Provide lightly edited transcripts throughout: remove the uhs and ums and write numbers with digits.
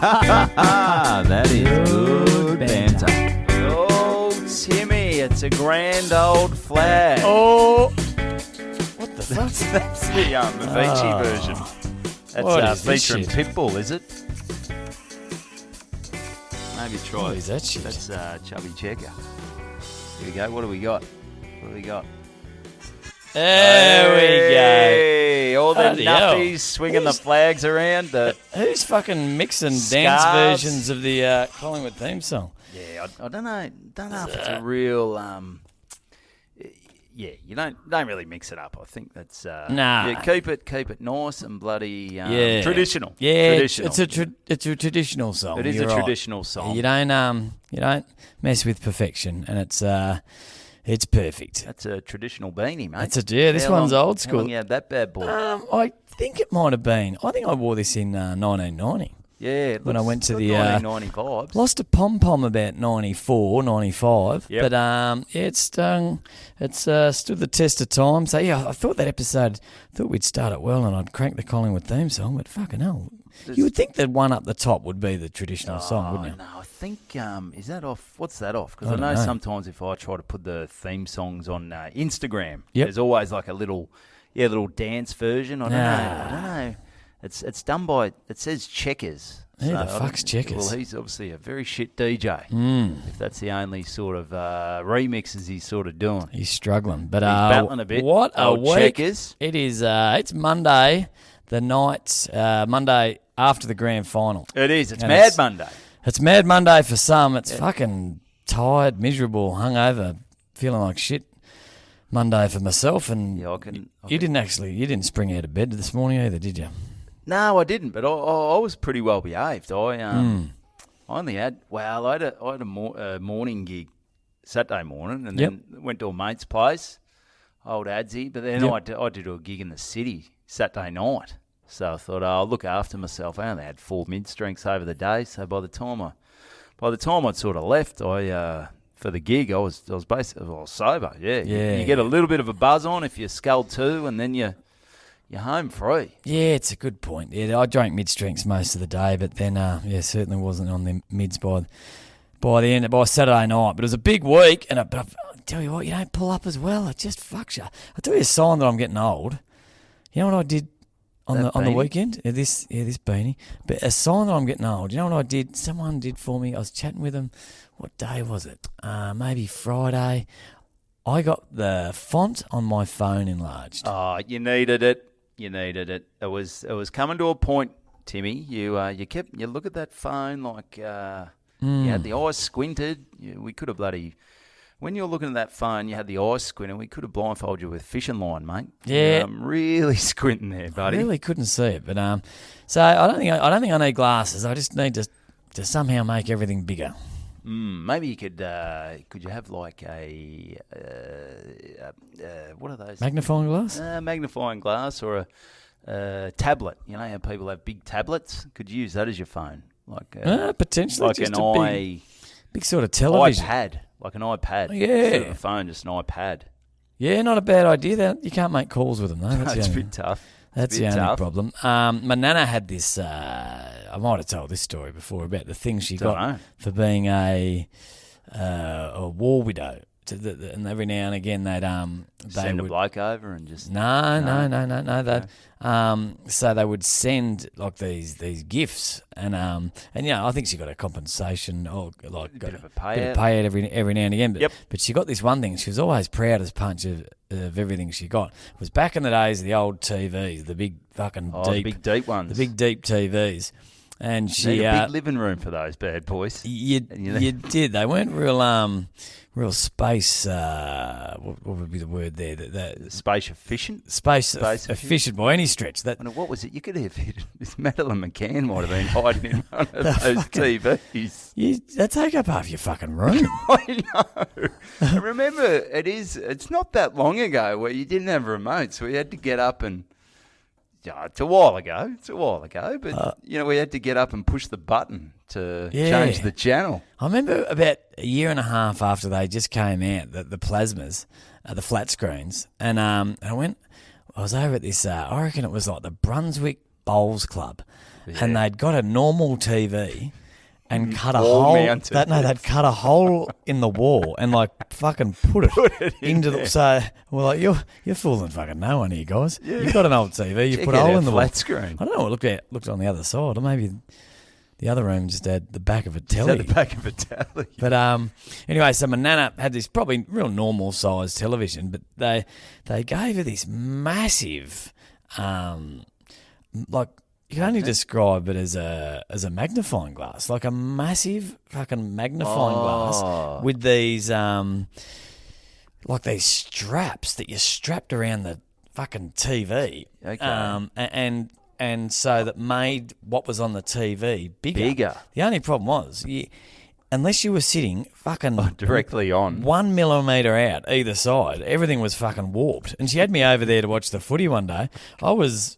That is good banter. Oh, Timmy, it's a grand old flag. Oh, What the fuck? That's the Avicii version. What That's is this featuring shit? Pitbull, is it? Maybe try What it. is that shit? That's Chubby Checker. Here we go. What do we got? There Hey, all the Bloody hell. nuffies swinging the flags around. Who's fucking mixing dance Scarves. versions of the Collingwood theme song? Yeah, I don't know. Don't know if it's a real. Yeah, you don't really mix it up. I think that's Nah. Yeah, keep it nice and bloody Yeah, traditional. Yeah, traditional. it's a traditional song. It is You're a right. traditional song. You don't mess with perfection, and it's perfect. That's a traditional beanie, mate. This How one's long- old How school. long you had that bad boy? I think it might have been. I think I wore this in 1990. Yeah, when I went to the 1990 vibes. Lost a pom-pom about 94, 95. Yep. But it's stood the test of time. So yeah, I thought that episode, we'd start it well and I'd crank the Collingwood theme song, but fucking hell. You would think that one up the top would be the traditional song, wouldn't you? No, I think is that off? What's that off? Because I I don't know know. sometimes if I try to put the theme songs on Instagram, Yep. there's always like a little dance version. I don't know. It's done by. It says Checkers. Who the I fuck's don't- Checkers? Well, he's obviously a very shit DJ. Mm. If that's the only sort of remixes he's sort of doing. He's struggling. But He's battling a bit. What a Old week. Checkers. It is. It's Monday, the night, Monday after the grand final. It is. It's And Mad Monday. It's Mad Monday for some. It's fucking tired, miserable, hungover, feeling like shit. Monday for myself, and Yeah, I can. you didn't spring out of bed this morning either, did you? No, I didn't, but I was pretty well behaved. I only had I had a morning gig Saturday morning, and then went to a mate's place, old Adsy. But then I did a gig in the city Saturday night, so I thought I'll look after myself. I only had 4 mid-strengths over the day, so by the time I'd sort of left, for the gig, I was basically sober. Yeah, you get a little bit of a buzz on if you sculled too, and then you're home free. Yeah, it's a good point. Yeah, I drank mid-strengths most of the day, but then, certainly wasn't on the mids by Saturday night. But it was a big week, but I tell you what, you don't pull up as well. It just fucks you. I'll tell you a sign that I'm getting old. You know what I did on the weekend? This beanie. But a sign that I'm getting old. You know what I did? Someone did for me. I was chatting with them. What day was it? Maybe Friday. I got the font on my phone enlarged. Oh, you needed it. It was coming to a point, Timmy. You look at that phone like you had the eyes squinted. We could have when you're looking at that phone, you had the eyes squinted. We could have blindfolded you with fishing line, mate. Yeah, I'm really squinting there, buddy. I really couldn't see it, but so I don't think I need glasses. I just need to somehow make everything bigger. Maybe you could you have like a what are those? Magnifying glass? Magnifying glass or a tablet. You know how people have big tablets? Could you use that as your phone? Like potentially like just an big sort of television. iPad. Like an iPad. Yeah. Instead of a phone, just an iPad. Yeah, not a bad idea. That you can't make calls with them though. That's a bit tough. That's the only problem. My nana had this. I might have told this story before about the thing she got for being a war widow. And every now and again they'd send a bloke over and just no. So they would send like these gifts, and I think she got a compensation or like a bit of a payout every now and again. But she got this one thing. She was always proud as punch of everything she got. It was back in the days of the old TVs, the big fucking the big deep ones, the big deep TVs. And she need a big living room for those bad boys. You did. They weren't real space. What would be the word there? Space efficient. Space efficient by any stretch. That. What was it? You could have this Madeline McCann might have been hiding in one of those TVs. They take up half your fucking room. I know. I remember it's not that long ago where you didn't have remotes, so we had to get up and. Yeah, it's a while ago, but we had to get up and push the button to change the channel. I remember about a year and a half after they just came out, the plasmas, the flat screens, and I was over at this. I reckon it was like the Brunswick bowls club, and they'd got a normal TV and cut a Wall hole. mounted. They'd cut a hole in the wall and like fucking put it into the. So we're like, you're fooling fucking no one here, guys. You've got an old TV. You put a hole in the flat wall. screen. I don't know. It looked on the other side, or maybe the other room just had the back of a telly. At the back of a telly. But anyway, so my nana had this probably real normal sized television, but they gave her this massive, like you can only describe it as a magnifying glass, like a massive fucking magnifying glass with these like these straps that you strapped around the fucking TV, and so that made what was on the TV bigger. The only problem was, unless you were sitting fucking directly on 1 millimetre out either side, everything was fucking warped. And she had me over there to watch the footy one day. I was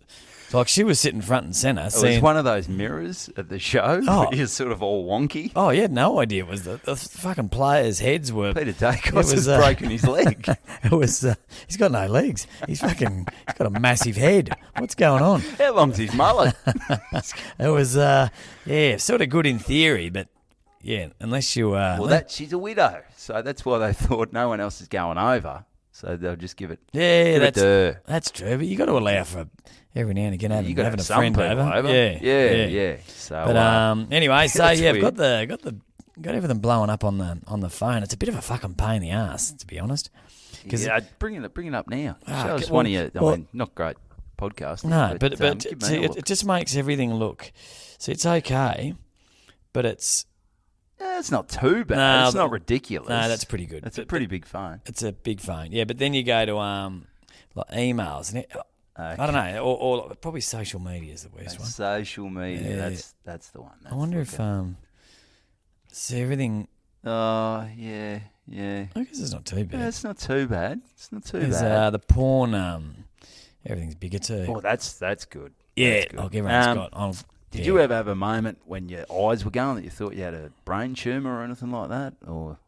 like, she was sitting front and centre. It was one of those mirrors at the show. Oh. You're sort of all wonky. Oh, you had no idea. It was the fucking players' heads were. Peter Dacos has broken his leg. It was. He's got no legs. He's got a massive head. What's going on? How long's his mullet? It was, sort of good in theory, but yeah, unless you. She's a widow, so that's why they thought no one else is going over, so they'll just give it. Yeah, that's that's true. But you got to allow for every now and again having a friend over. Yeah. So, but anyway, so that's yeah, weird. I've got everything blowing up on the phone. It's a bit of a fucking pain in the ass, to be honest. Bring it up now. Show us well, one of your. I mean, not great podcast. No, but see, it just makes everything look. So it's okay, but it's. It's not too bad. No, it's not ridiculous. No, that's pretty good. It's a pretty big phone. It's a big phone, yeah. But then you go to like emails and I don't know, or probably social media is the worst one. Social media, that's the one. I wonder if see everything. Oh yeah. I guess it's not too bad. Yeah, it's not too bad. The porn, everything's bigger too. Oh, that's good. Yeah, that's good. like everyone's got. Did you ever have a moment when your eyes were going that you thought you had a brain tumour or anything like that, or?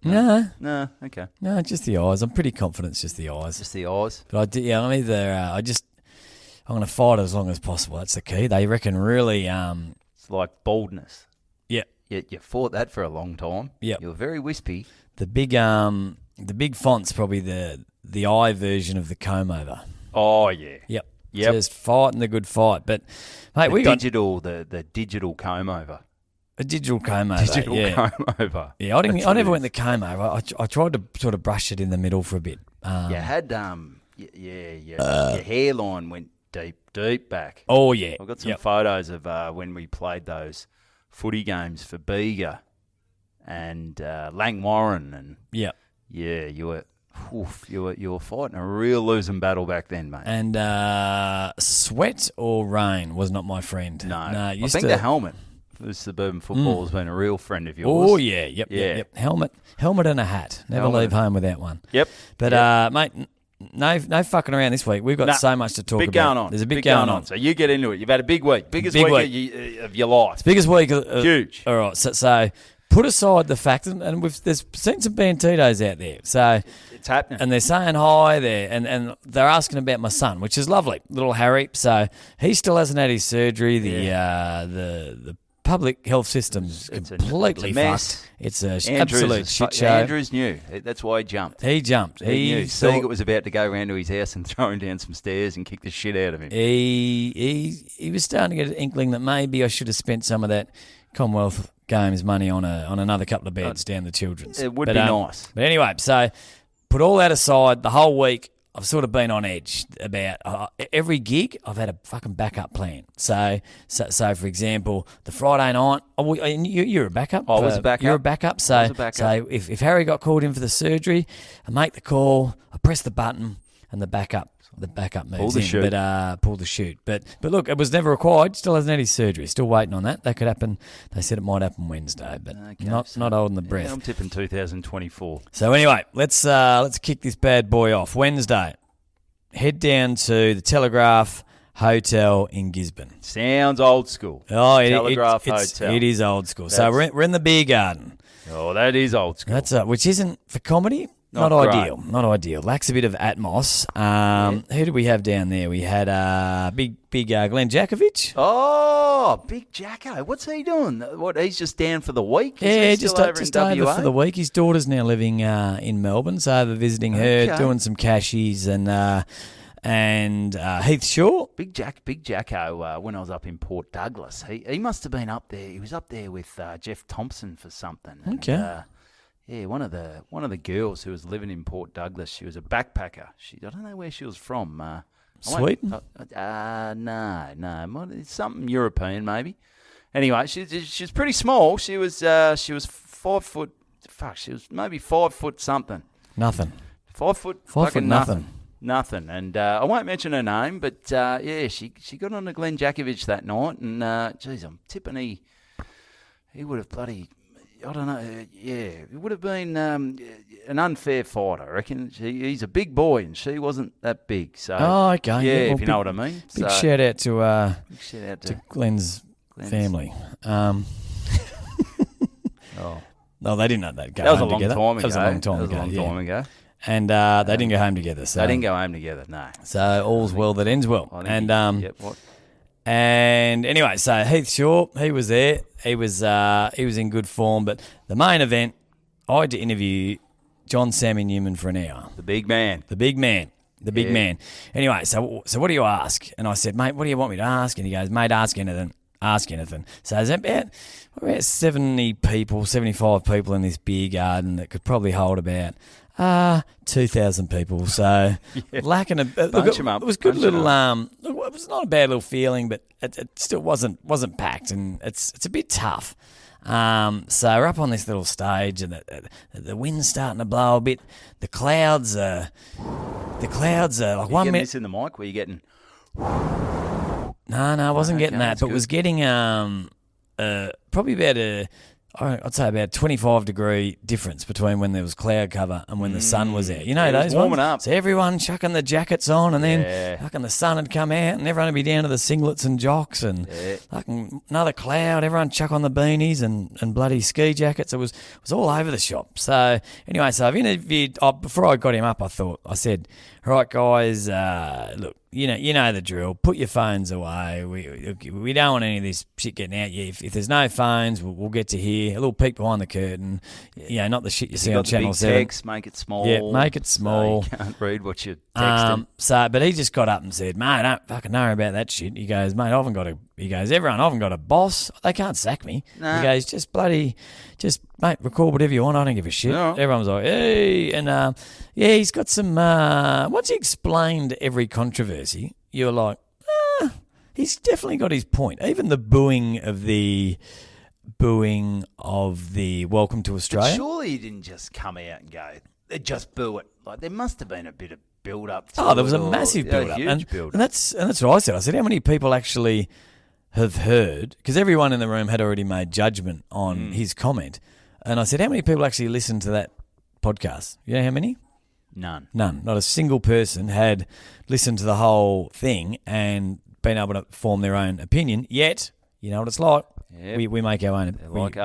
No. No, okay. No, just the eyes. I'm pretty confident it's just the eyes. Just the eyes. But I did. Yeah, I'm either. I'm going to fight as long as possible. That's the key. They reckon really. It's like baldness. Yeah. You fought that for a long time. Yeah. You're very wispy. The big font's probably the eye version of the comb over. Oh yeah. Yep. Yep. Just fighting the good fight. But mate, the digital comb over. A digital comb over. Comb over. Yeah, I never went the comb over. I tried to sort of brush it in the middle for a bit. You had your hairline went deep back. Oh yeah. I've got some photos of when we played those footy games for Bega and Langwarren and you were fighting a real losing battle back then, mate. And sweat or rain was not my friend. No, I think the helmet. The Suburban Footballer has been a real friend of yours. Oh yeah, yep. Helmet and a hat. Never leave home without one. Yep. But mate, no fucking around this week. We've got so much to talk about. Going on. There's a big going on. So you get into it. You've had a big week. Biggest week of your life. It's biggest week. Huge. All right. So put aside the fact, and there's seen some Bantitos out there. So it's happening. And they're saying hi there, and they're asking about my son, which is lovely. Little Harry. So he still hasn't had his surgery. The public health system's completely fucked. It's an absolute shit show. Andrew's new. That's why he jumped. He jumped. He knew. Siegert was about to go round to his house and throw him down some stairs and kick the shit out of him. He was starting to get an inkling that maybe I should have spent some of that Commonwealth Games money on another couple of beds down the children's. It would be nice. But anyway, so put all that aside, the whole week I've sort of been on edge about every gig. I've had a fucking backup plan. So for example, the Friday night. You're a backup. I was a backup. You're a backup. So if Harry got called in for the surgery, I make the call. I press the button, and the backup moves pull the in. chute. But pull the chute. But look, it was never required. Still hasn't had his surgery. Still waiting on that. That could happen. They said it might happen Wednesday, but not holding the breath. Yeah, I'm tipping 2024. So anyway, let's kick this bad boy off. Wednesday, head down to the Telegraph Hotel in Gisbourne. Sounds old school. Oh, Telegraph Hotel. It is old school. So we're in the beer garden. Oh, that is old school. That's which isn't for comedy. Not great. ideal. Not ideal. Lacks a bit of atmos. Who did we have down there? We had big Glenn Kekovich. Oh, big Jacko. What's he doing? What, he's just down for the week? Yeah, just over for the week. His daughter's now living in Melbourne, so they're visiting her, doing some cashies, and Heath Shaw. Big Jacko, when I was up in Port Douglas, he must have been up there. He was up there with Jeff Thompson for something. Okay. And, yeah, one of the girls who was living in Port Douglas, she was a backpacker. I don't know where she was from. Sweden? No. It's something European maybe. Anyway, she's pretty small. She was 5 foot. Fuck, she was maybe 5 foot something. Nothing. 5 foot. 5 foot nothing. Nothing. And I won't mention her name, but she got on to Glenn Kekovich that night, and geez, I'm tipping he would have bloody. I don't know. Yeah, it would have been an unfair fight, I reckon. He's a big boy, and she wasn't that big. So, okay. Yeah, well, if you know what I mean. Big shout out to Glenn's family. Oh, no, they didn't know that. That was a long time ago. That was a long time ago. And they didn't go home together. So they didn't go home together. No. So all's well that ends well. And anyway, so Heath Shaw, he was there. He was in good form. But the main event, I had to interview Sammy Newman for an hour. The big man. Anyway, so what do you ask? And I said, mate, what do you want me to ask? And he goes, mate, ask anything. So there's about 70 people, 75 people in this beer garden that could probably hold about 2,000 people. So lacking a bunch them up. It was good little. It was not a bad little feeling, but it still wasn't packed, and it's a bit tough. So we're up on this little stage, and the wind's starting to blow a bit. The clouds are like 1 minute. This in the mic? Were you getting? No, I wasn't getting that, but was getting probably about I'd say about 25-degree difference between when there was cloud cover and when the sun was out. You know, those warming ones? up. So everyone chucking the jackets on, and then fucking the sun had come out, and everyone would be down to the singlets and jocks, and fucking another cloud, everyone chuck on the beanies and bloody ski jackets. It was all over the shop. So anyway, so I've interviewed, before I got him up, I said, all right, guys, look, you know the drill. Put your phones away. We don't want any of this shit getting out. If there's no phones, we'll get to hear a little peek behind the curtain. Not the shit you see on Channel 7. Text, make it small. Yeah, make it small. So you can't read what you're texting. But he just got up and said, mate, I don't fucking know about that shit. He goes, mate, everyone, I haven't got a boss. They can't sack me. Nah. He goes, mate, record whatever you want. I don't give a shit. No. Everyone's like, hey. And, he's got some, once he explained every controversy, you're like, he's definitely got his point. Even the booing of the Welcome to Australia. But surely he didn't just come out and go, just boo it. Like, there must have been a bit of build-up to there was a massive build-up. Huge build-up. And that's what I said. I said, how many people actually have heard, because everyone in the room had already made judgment on his comment, and I said, how many people actually listened to that podcast? You know how many? None. Not a single person had listened to the whole thing and been able to form their own opinion. Yet, you know what it's like. Yep. We make our own.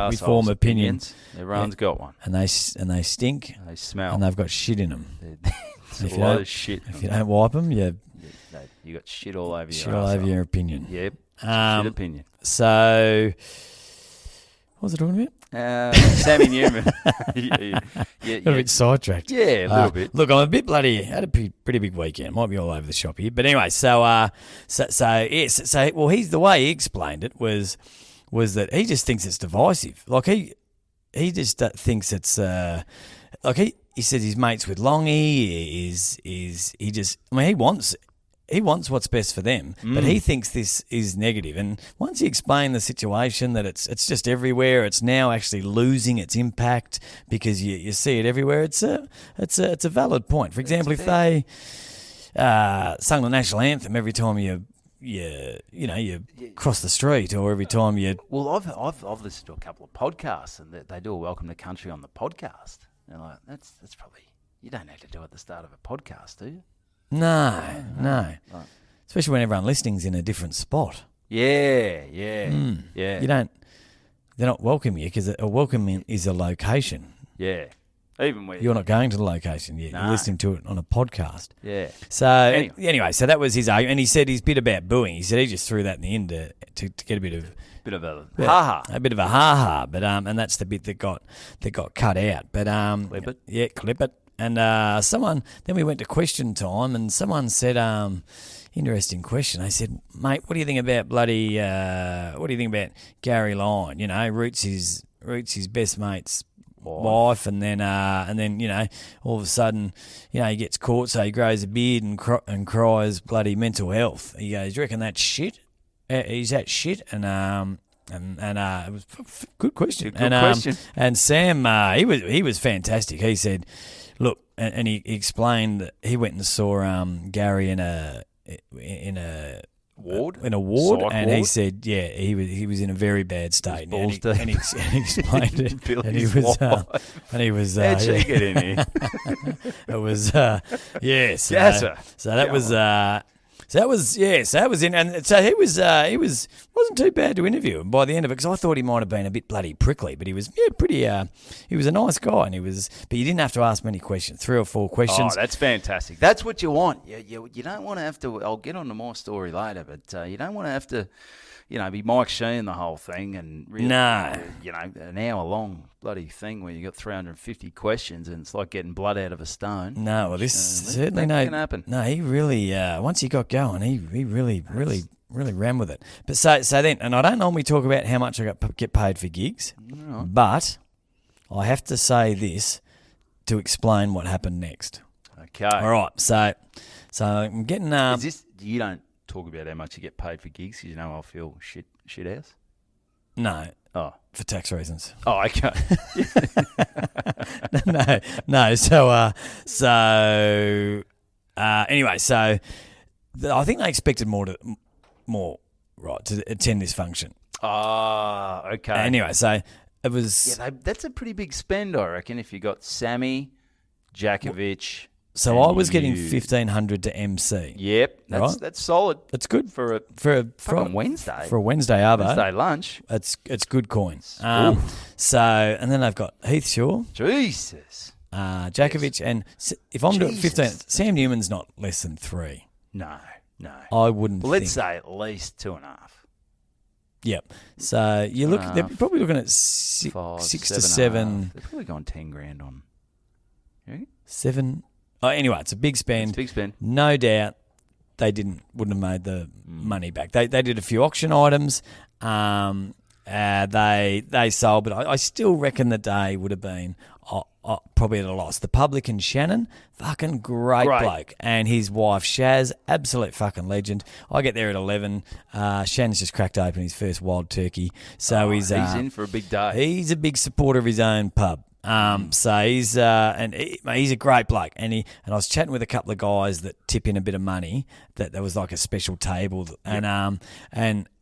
We form opinions. Everyone's got one, and they stink. They smell, and they've got shit in them. It's a lot of shit. If you don't wipe them, you got shit all over your opinion. Yep. Shit opinion. So, what was I talking about? Sammy Newman. Got a bit sidetracked. Yeah, a little bit. Look, I'm a bit bloody. Had a pretty big weekend. Might be all over the shop here, but anyway. So the way he explained it was that he just thinks it's divisive. Like he just thinks it's like he says he's mates with Longy. He wants what's best for them, but he thinks this is negative. And once he explained the situation, that it's just everywhere, it's now actually losing its impact because you see it everywhere. It's a valid point. For example, if they sung the national anthem every time you cross the street, or every time you. Well, I've listened to a couple of podcasts, and they do a Welcome to Country on the podcast. And like that's probably, you don't have to do it at the start of a podcast, do you? No. Right. Especially when everyone listening's in a different spot. Yeah. You don't. They're not welcoming you because a welcome is a location. Yeah. Even where You're not going to the location yet. No. You're listening to it on a podcast. Yeah. So anyway, so that was his argument. And he said his bit about booing. He said he just threw that in the end to get a bit of ha-ha. a bit of a ha-ha. But and that's the bit that got cut out. But Clip it. Yeah, clip it. And then we went to question time, and someone said, interesting question. They said, mate, what do you think about what do you think about Gary Lyon? You know, roots his best mate's wife, and then all of a sudden, he gets caught, so he grows a beard and cries bloody mental health. He goes, "You reckon that's shit? Is that shit?" And it was a good question. Question. And Sam, he was fantastic. He said, look, and he explained that he went and saw Gary in a ward, and he said, yeah, he was in a very bad state, and he explained it, and he was how'd she get in here? It was so that was in, and so he wasn't too bad to interview, and by the end of it, because I thought he might have been a bit bloody prickly, but he was pretty he was a nice guy, and but you didn't have to ask many questions, 3 or 4 questions. Oh, that's fantastic. That's what you want. You don't want to have to. I'll get on to my story later, but you don't want to have to, be Mike Sheen the whole thing, and really, an hour long bloody thing where you got 350 questions, and it's like getting blood out of a stone. No, well, this certainly can happen. No, he really once he got going, he really ran with it. But so then, and I don't normally talk about how much I get paid for gigs, but I have to say this to explain what happened next. Okay. All right. So I'm getting. Is this, you don't talk about how much you get paid for gigs because I'll feel shit house? No. Oh. For tax reasons. Oh, okay. No. So anyway, so I think they expected more to attend this function. Oh, okay. Anyway, so it was. Yeah, that's a pretty big spend, I reckon. If you got Sammy, Kekovich. So I was getting 1,500 to MC. Yep, that's solid. It's good for a Wednesday. For a Wednesday arvo. Wednesday lunch. It's good coin. So and then I've got Heath Shaw. Jesus. Kekovich, and if I'm doing 15, Sam Newman's not less than 3. No. I wouldn't. Well, let's say at least 2.5. Yep. So they're probably looking at 6 to 7. They've probably gone 10 grand on. Yeah? 7. Oh, anyway, it's a big spend. It's a big spend. No doubt they wouldn't have made the money back. They did a few auction items. They sold, but I still reckon the day would have been probably at a loss. The publican Shannon, fucking great bloke, and his wife Shaz, absolute fucking legend. I get there at 11. Shannon's just cracked open his first wild turkey, so he's in for a big day. He's a big supporter of his own pub. So he's he's a great bloke, and I was chatting with a couple of guys that tip in a bit of money. That there was like a special table, and I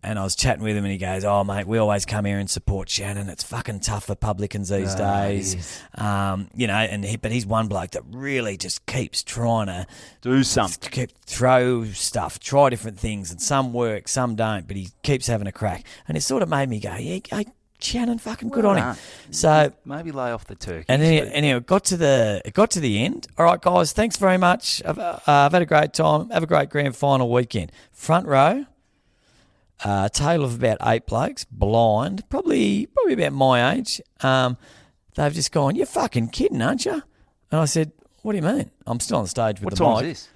was chatting with him, and he goes, "Oh mate, we always come here and support Shannon. It's fucking tough for publicans these days, but he's one bloke that really just keeps trying to do something, throw stuff, try different things, and some work, some don't, but he keeps having a crack, and it sort of made me go, yeah." Shannon, fucking good on him. So maybe lay off the turkey. And anyway, it got to the end. All right, guys, thanks very much. I've had a great time. Have a great grand final weekend. Front row, tale of about 8 blokes, blind, probably about my age. They've just gone, "You're fucking kidding, aren't you?" And I said, "What do you mean? I'm still on stage with the mic." What time is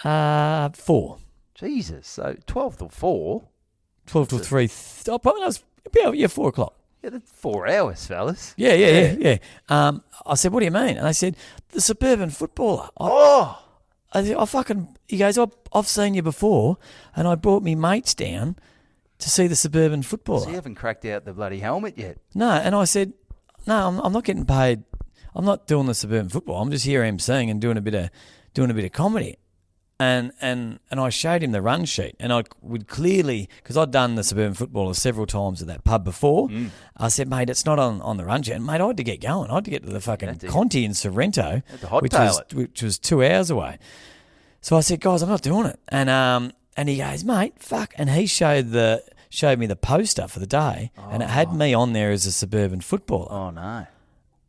this? 4. Jesus, so 12 till 4. 12 till 3. Probably that was 4 o'clock. Yeah, that's 4 hours, fellas. Yeah. I said, "What do you mean?" And they said, "The Suburban Footballer." He goes, I've seen you before, and I brought me mates down to see the Suburban Footballer. So you haven't cracked out the bloody helmet yet? No, and I said, "No, I'm not getting paid. I'm not doing the Suburban Football. I'm just here emceeing and doing a bit of comedy." And I showed him the run sheet, and I would clearly, because I'd done the Suburban Footballer several times at that pub before, I said, "Mate, it's not on the run sheet." And mate, I had to get going. I had to get to the fucking Conti in Sorrento, which was 2 hours away. So I said, "Guys, I'm not doing it." And he goes, "Mate, fuck." And he showed me the poster for the day, and it had me on there as a Suburban Footballer. Oh, no.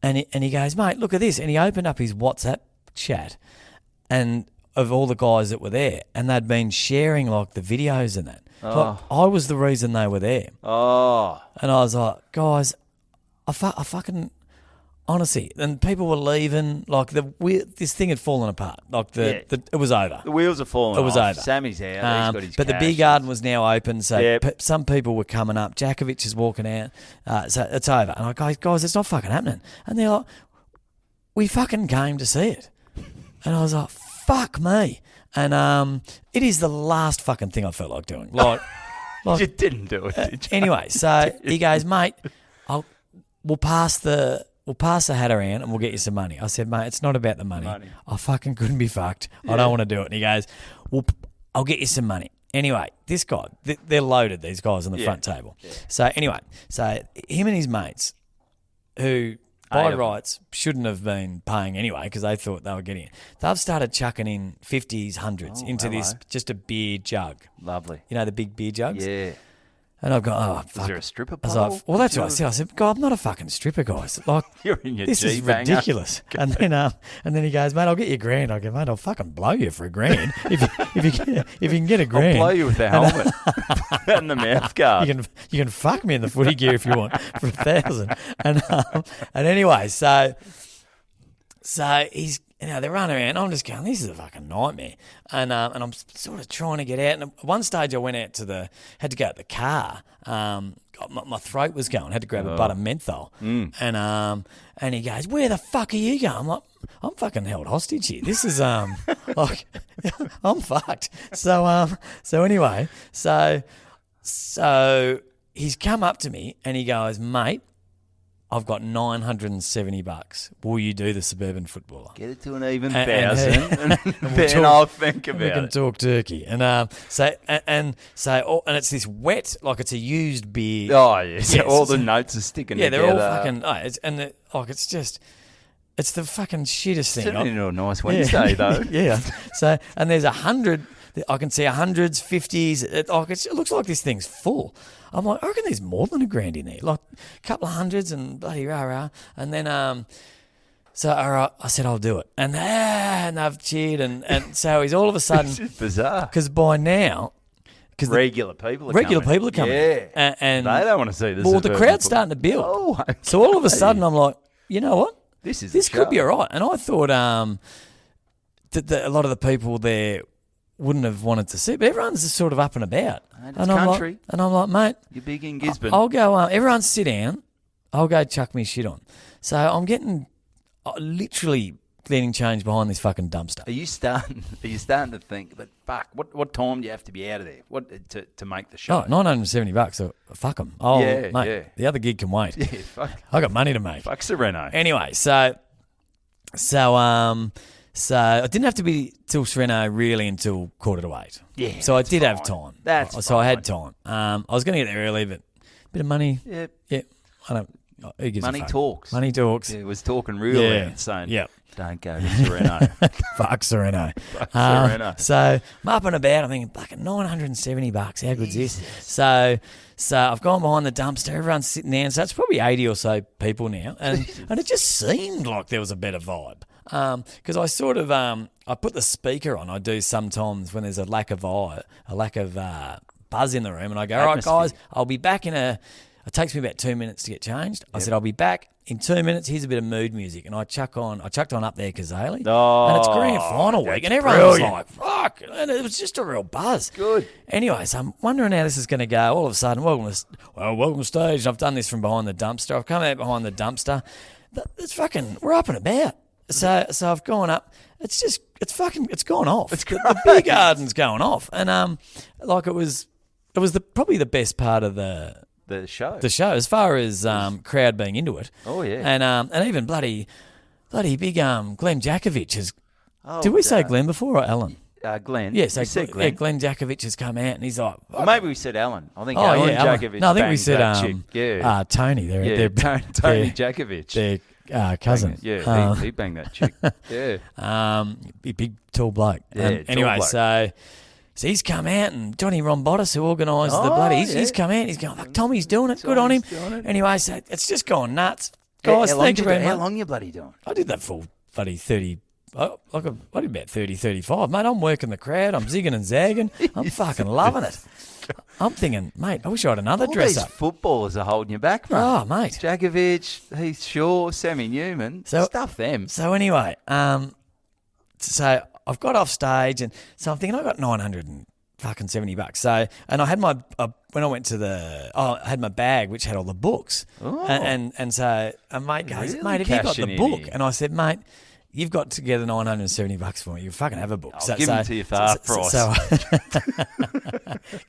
And he goes, mate, look at this. And he opened up his WhatsApp chat and of all the guys that were there, and they'd been sharing like the videos and that. Like, I was the reason they were there. Oh. And I was like, guys, I fucking honestly, and people were leaving. Like this thing had fallen apart. Like it was over. The wheels are falling. It was off. over. Sammy's out. He's got his but the cash. beer garden was now open, so Yep. some people were coming up. Kekovich is walking out, so it's over. And I go, guys, it's not fucking happening. And they're like, we fucking came to see it. And I was like, fuck me. And it is the last fucking thing I felt like doing. Like you didn't do it, did you? Anyway, so he goes, mate, we'll pass the hat around and we'll get you some money. I said, mate, it's not about the money. I fucking couldn't be fucked. I don't want to do it. And he goes, well, I'll get you some money. Anyway, this guy, they're loaded, these guys on the front table. Yeah. So anyway, him and his mates, who by rights shouldn't have been paying anyway because they thought they were getting it. They've started chucking in 50s, 100s into this, just a beer jug. Lovely. You know, the big beer jugs? Yeah. And I've gone, fuck. Is there a stripper I was pole? like, well, that's what I said. I said, God, I'm not a fucking stripper, guys. Like, You're in your this is G-banger. ridiculous. and then he goes, mate, I'll get you $1,000. I go, mate, I'll fucking blow you for $1,000 if you can get $1,000. I'll blow you with the helmet and the mouth guard. You can fuck me in the footy gear if you want for $1,000. And anyway, so he's. They're running around. I'm just going, this is a fucking nightmare. And I'm sort of trying to get out. And at one stage I went out had to go to the car. My throat was going. Had to grab a butt of menthol. And he goes, where the fuck are you going? I'm like, I'm fucking held hostage here. This is, like, I'm fucked. So anyway, so he's come up to me and he goes, mate, I've got $970. Will you do the Suburban Footballer? Get it to an even thousand, and then I'll think about it. We can talk turkey, and so it's this wet, like it's a used beer. Oh yeah, so all the notes are sticking. Yeah, together. they're all fucking. It's the fucking shittest thing. It's into a nice Wednesday though. Yeah. So there's 100. I can see 100s, 50s. It looks like this thing's full. I'm like, I reckon there's more than $1,000 in there, like a couple of hundreds and bloody rah. And then, so all right, I said I'll do it, and they've cheered, and so he's all of a sudden. This is bizarre because by now, regular people are coming. Yeah, and they don't want to see this. Well, the crowd's starting to build. Oh, okay. So all of a sudden, I'm like, you know what? This could be all right. And I thought that a lot of the people there wouldn't have wanted to see it, but everyone's just sort of up and about. It's country. I'm like, mate, you're big in Gisbourne. I'll go. Everyone sit down. I'll go chuck me shit on. So I'm getting literally getting change behind this fucking dumpster. Are you starting to think? But fuck, what time do you have to be out of there? What to make the show? Oh, $970. So fuck them. Oh, yeah, mate, yeah. The other gig can wait. Yeah, fuck. I got money to make. Fuck Sereno. Anyway, so I didn't have to be till Sereno really until 7:45. Yeah. So I did have time. So fine. I had time. I was going to get there early, but a bit of money. Yep. Yeah. I don't. Who gives Money a fuck? talks. Money talks. Yeah, it was talking real loud, saying, don't go to Sereno. Fuck Sereno. Fuck Sereno. So I'm up and about. I'm thinking, fucking $970. How good's this? So I've gone behind the dumpster. Everyone's sitting there. So it's probably 80 or so people now. And it just seemed like there was a better vibe. Because I sort of I put the speaker on. I do sometimes when there's a lack of buzz in the room, and I go, all right, guys, I'll be back it takes me about 2 minutes to get changed. I said, I'll be back in 2 minutes. Here's a bit of mood music. And I chucked on Up There Kazali. Oh, and it's grand final week. And everyone was like, fuck. And it was just a real buzz. Good. Anyway, so I'm wondering how this is going to go. All of a sudden, welcome to stage. I've done this from behind the dumpster. I've come out behind the dumpster. We're up and about. So I've gone up. It's gone off. The beer garden's going off. And it was probably the best part of the show. The show, as far as crowd being into it. Oh yeah. And even bloody big Glenn Jakovich has. Did we say Glenn before or Alan? Glenn. Yeah, so Glenn. Yeah, Glenn Jakovich has come out and he's like. Well, maybe we said Alan. I think Alan Jakovich. No, I think we said Tony. Tony Jakovich. Their cousin. He banged that chick. Yeah. Big tall bloke. Yeah. Anyway, bloke. So he's come out, and Johnny Rombottis, who organised the bloody, he's come out. He's going, fuck, Tommy's doing it. Good on him. Anyway, so it's just gone nuts. Guys, thank you very much. How long you bloody doing? I did that full bloody 30. I did about 30, 35. Mate, I'm working the crowd. I'm zigging and zagging. I'm fucking loving it. I'm thinking, mate, I wish I had another All dress these up. footballers are holding you back, mate. Oh, mate. Kekovich, Heath Shaw, Sammy Newman. Stuff them. So anyway, so I've got off stage, and so I'm thinking I got $970. So, and I had my when I went to I had my bag which had all the books, and so a mate goes, Really mate, have you got the cashing in book? here. And I said, mate, you've got together $970 for me. You fucking have a book. I'll give them to you for half price.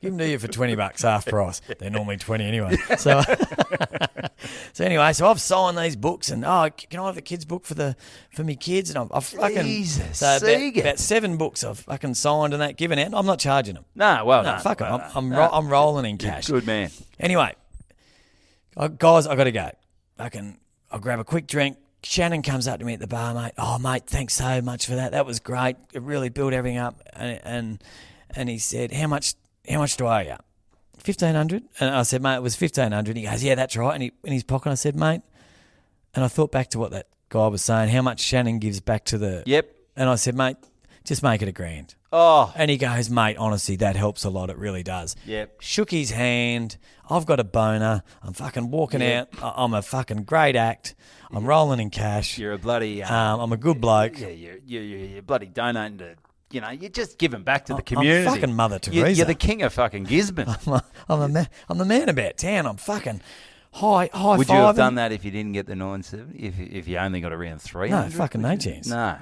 Give them to you for $20 half price. They're normally 20 anyway. So anyway, so I've signed these books, and can I have the kids' book for me kids? And I've fucking Jesus, about 7 books I've fucking signed and that given out. I'm not charging them. No, Fuck it. I'm rolling in cash. Good man. Anyway, guys, I got to go. I'll grab a quick drink. Shannon comes up to me at the bar, mate. Oh, mate, thanks so much for that. That was great. It really built everything up. And he said, how much do I owe you? 1,500. And I said, mate, it was 1,500. He goes, yeah, that's right. And in his pocket, I said, mate, and I thought back to what that guy was saying, how much Shannon gives back to the. Yep. And I said, mate, just make it $1,000. Oh. And he goes, mate, honestly, that helps a lot. It really does. Yep. Shook his hand. I've got a boner. I'm fucking walking out. I'm a fucking great act. I'm rolling in cash. You're a bloody. I'm a good bloke. Yeah, you're bloody donating to. You're just giving back to the community. I'm fucking Mother Teresa. You're the king of fucking Gisbourne. I'm the man about town. I'm fucking high Would you five. have done that if you didn't get the 970? If you only got around 300? No, fucking no chance. No.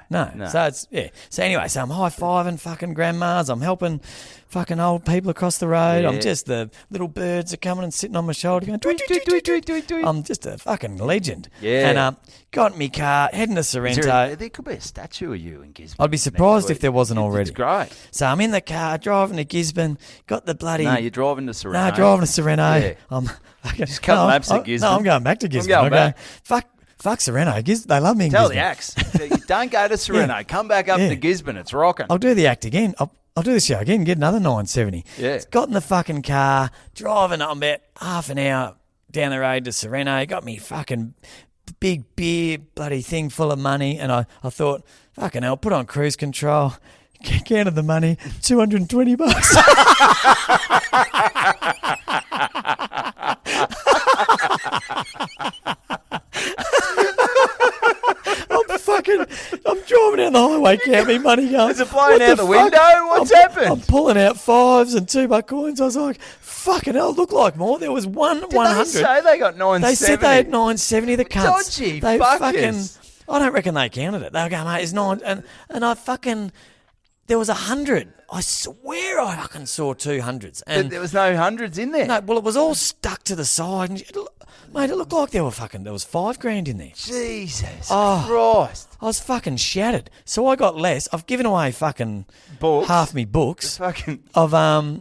So it's So anyway, so I'm high fiving fucking grandmas. I'm helping fucking old people across the road. Yeah. I'm just the little birds are coming and sitting on my shoulder going. Tweet, tweet, tweet, tweet, tweet, tweet. I'm just a fucking legend. Yeah. And got in my car heading to Sorrento. There could be a statue of you in Gisbourne. I'd be surprised if there wasn't already. It's great. So I'm in the car driving to Gisbourne. Got the bloody. No, you're driving to Sorrento. No, driving to Sorrento. Yeah. I'm Just cut maps at Gisbourne. No, I'm going back to Gisbourne. I'm going back. Fuck Sorrento. They love me in Tell Gisbourne. the acts. Don't go to Sorrento. Yeah. Come back up Yeah. to Gisbourne. It's rocking. I'll do the act again. I'll do the show again. Get another 970. Yeah. Got in the fucking car, driving. I'm about half an hour down the road to Sorrento. Got me fucking big beer bloody thing full of money, and I thought, fucking hell, put on cruise control. Counted the money, $220. I'm driving down the highway, counting money going. Is it blowing out the window? What's happened? I'm pulling out 5s and $2 coins. I was like, fucking hell, it looked like more. There was one Did 100. they say they got 970? They said they had 970, the cunts. Dodgy they fuckers. I don't reckon they counted it. They were going, mate, it's 9. And I fucking, there was 100. I swear I fucking saw 200s. And But there was no hundreds in there. no, well, it was all stuck to the side. And mate, it looked like there was $5,000 in there. Jesus Oh. Christ. I was fucking shattered. So I got less. I've given away fucking Books? half me books. Fucking Of I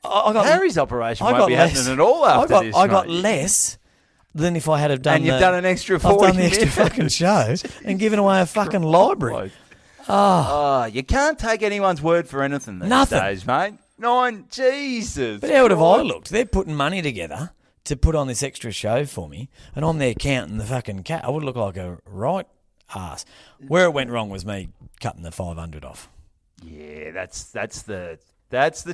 got Harry's operation I won't got be less. happening at all after this, I got mate. less than if I had have done. And you've done an extra I've 40 done the extra minutes. fucking show and given away a fucking library. Oh, you can't take anyone's word for anything these Nothing. days, mate. Jesus. But how would have I looked? They're putting money together to put on this extra show for me, and I'm there counting the fucking cat. I would look like a right ass. Where it went wrong was me cutting the 500 off. Yeah, that's the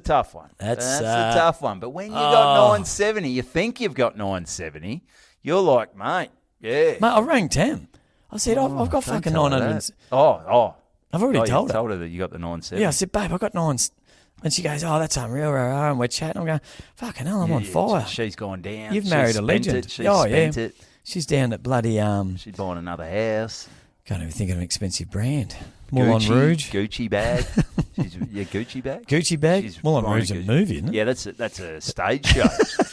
tough one. That's, the tough one. But when you got 970, you think you've got 970, you're like, mate, yeah. Mate, I rang Tam. I said, I've got Don't fucking tell her 900. that. Oh. I've already You told her. told her that you got the 970. Yeah, I said, babe, I got 9. And she goes, oh, that's unreal, and we're chatting. I'm going, fucking hell, I'm on fire. She's gone down. You've She's married a spent legend. It. She's Oh, spent yeah. it. She's down at bloody She's buying another house. can't even think of an expensive brand. Moulin Gucci, Rouge. Gucci bag. Gucci bag. Gucci bag. She's Moulin buying Rouge a is a movie, isn't it? Yeah, that's a stage show.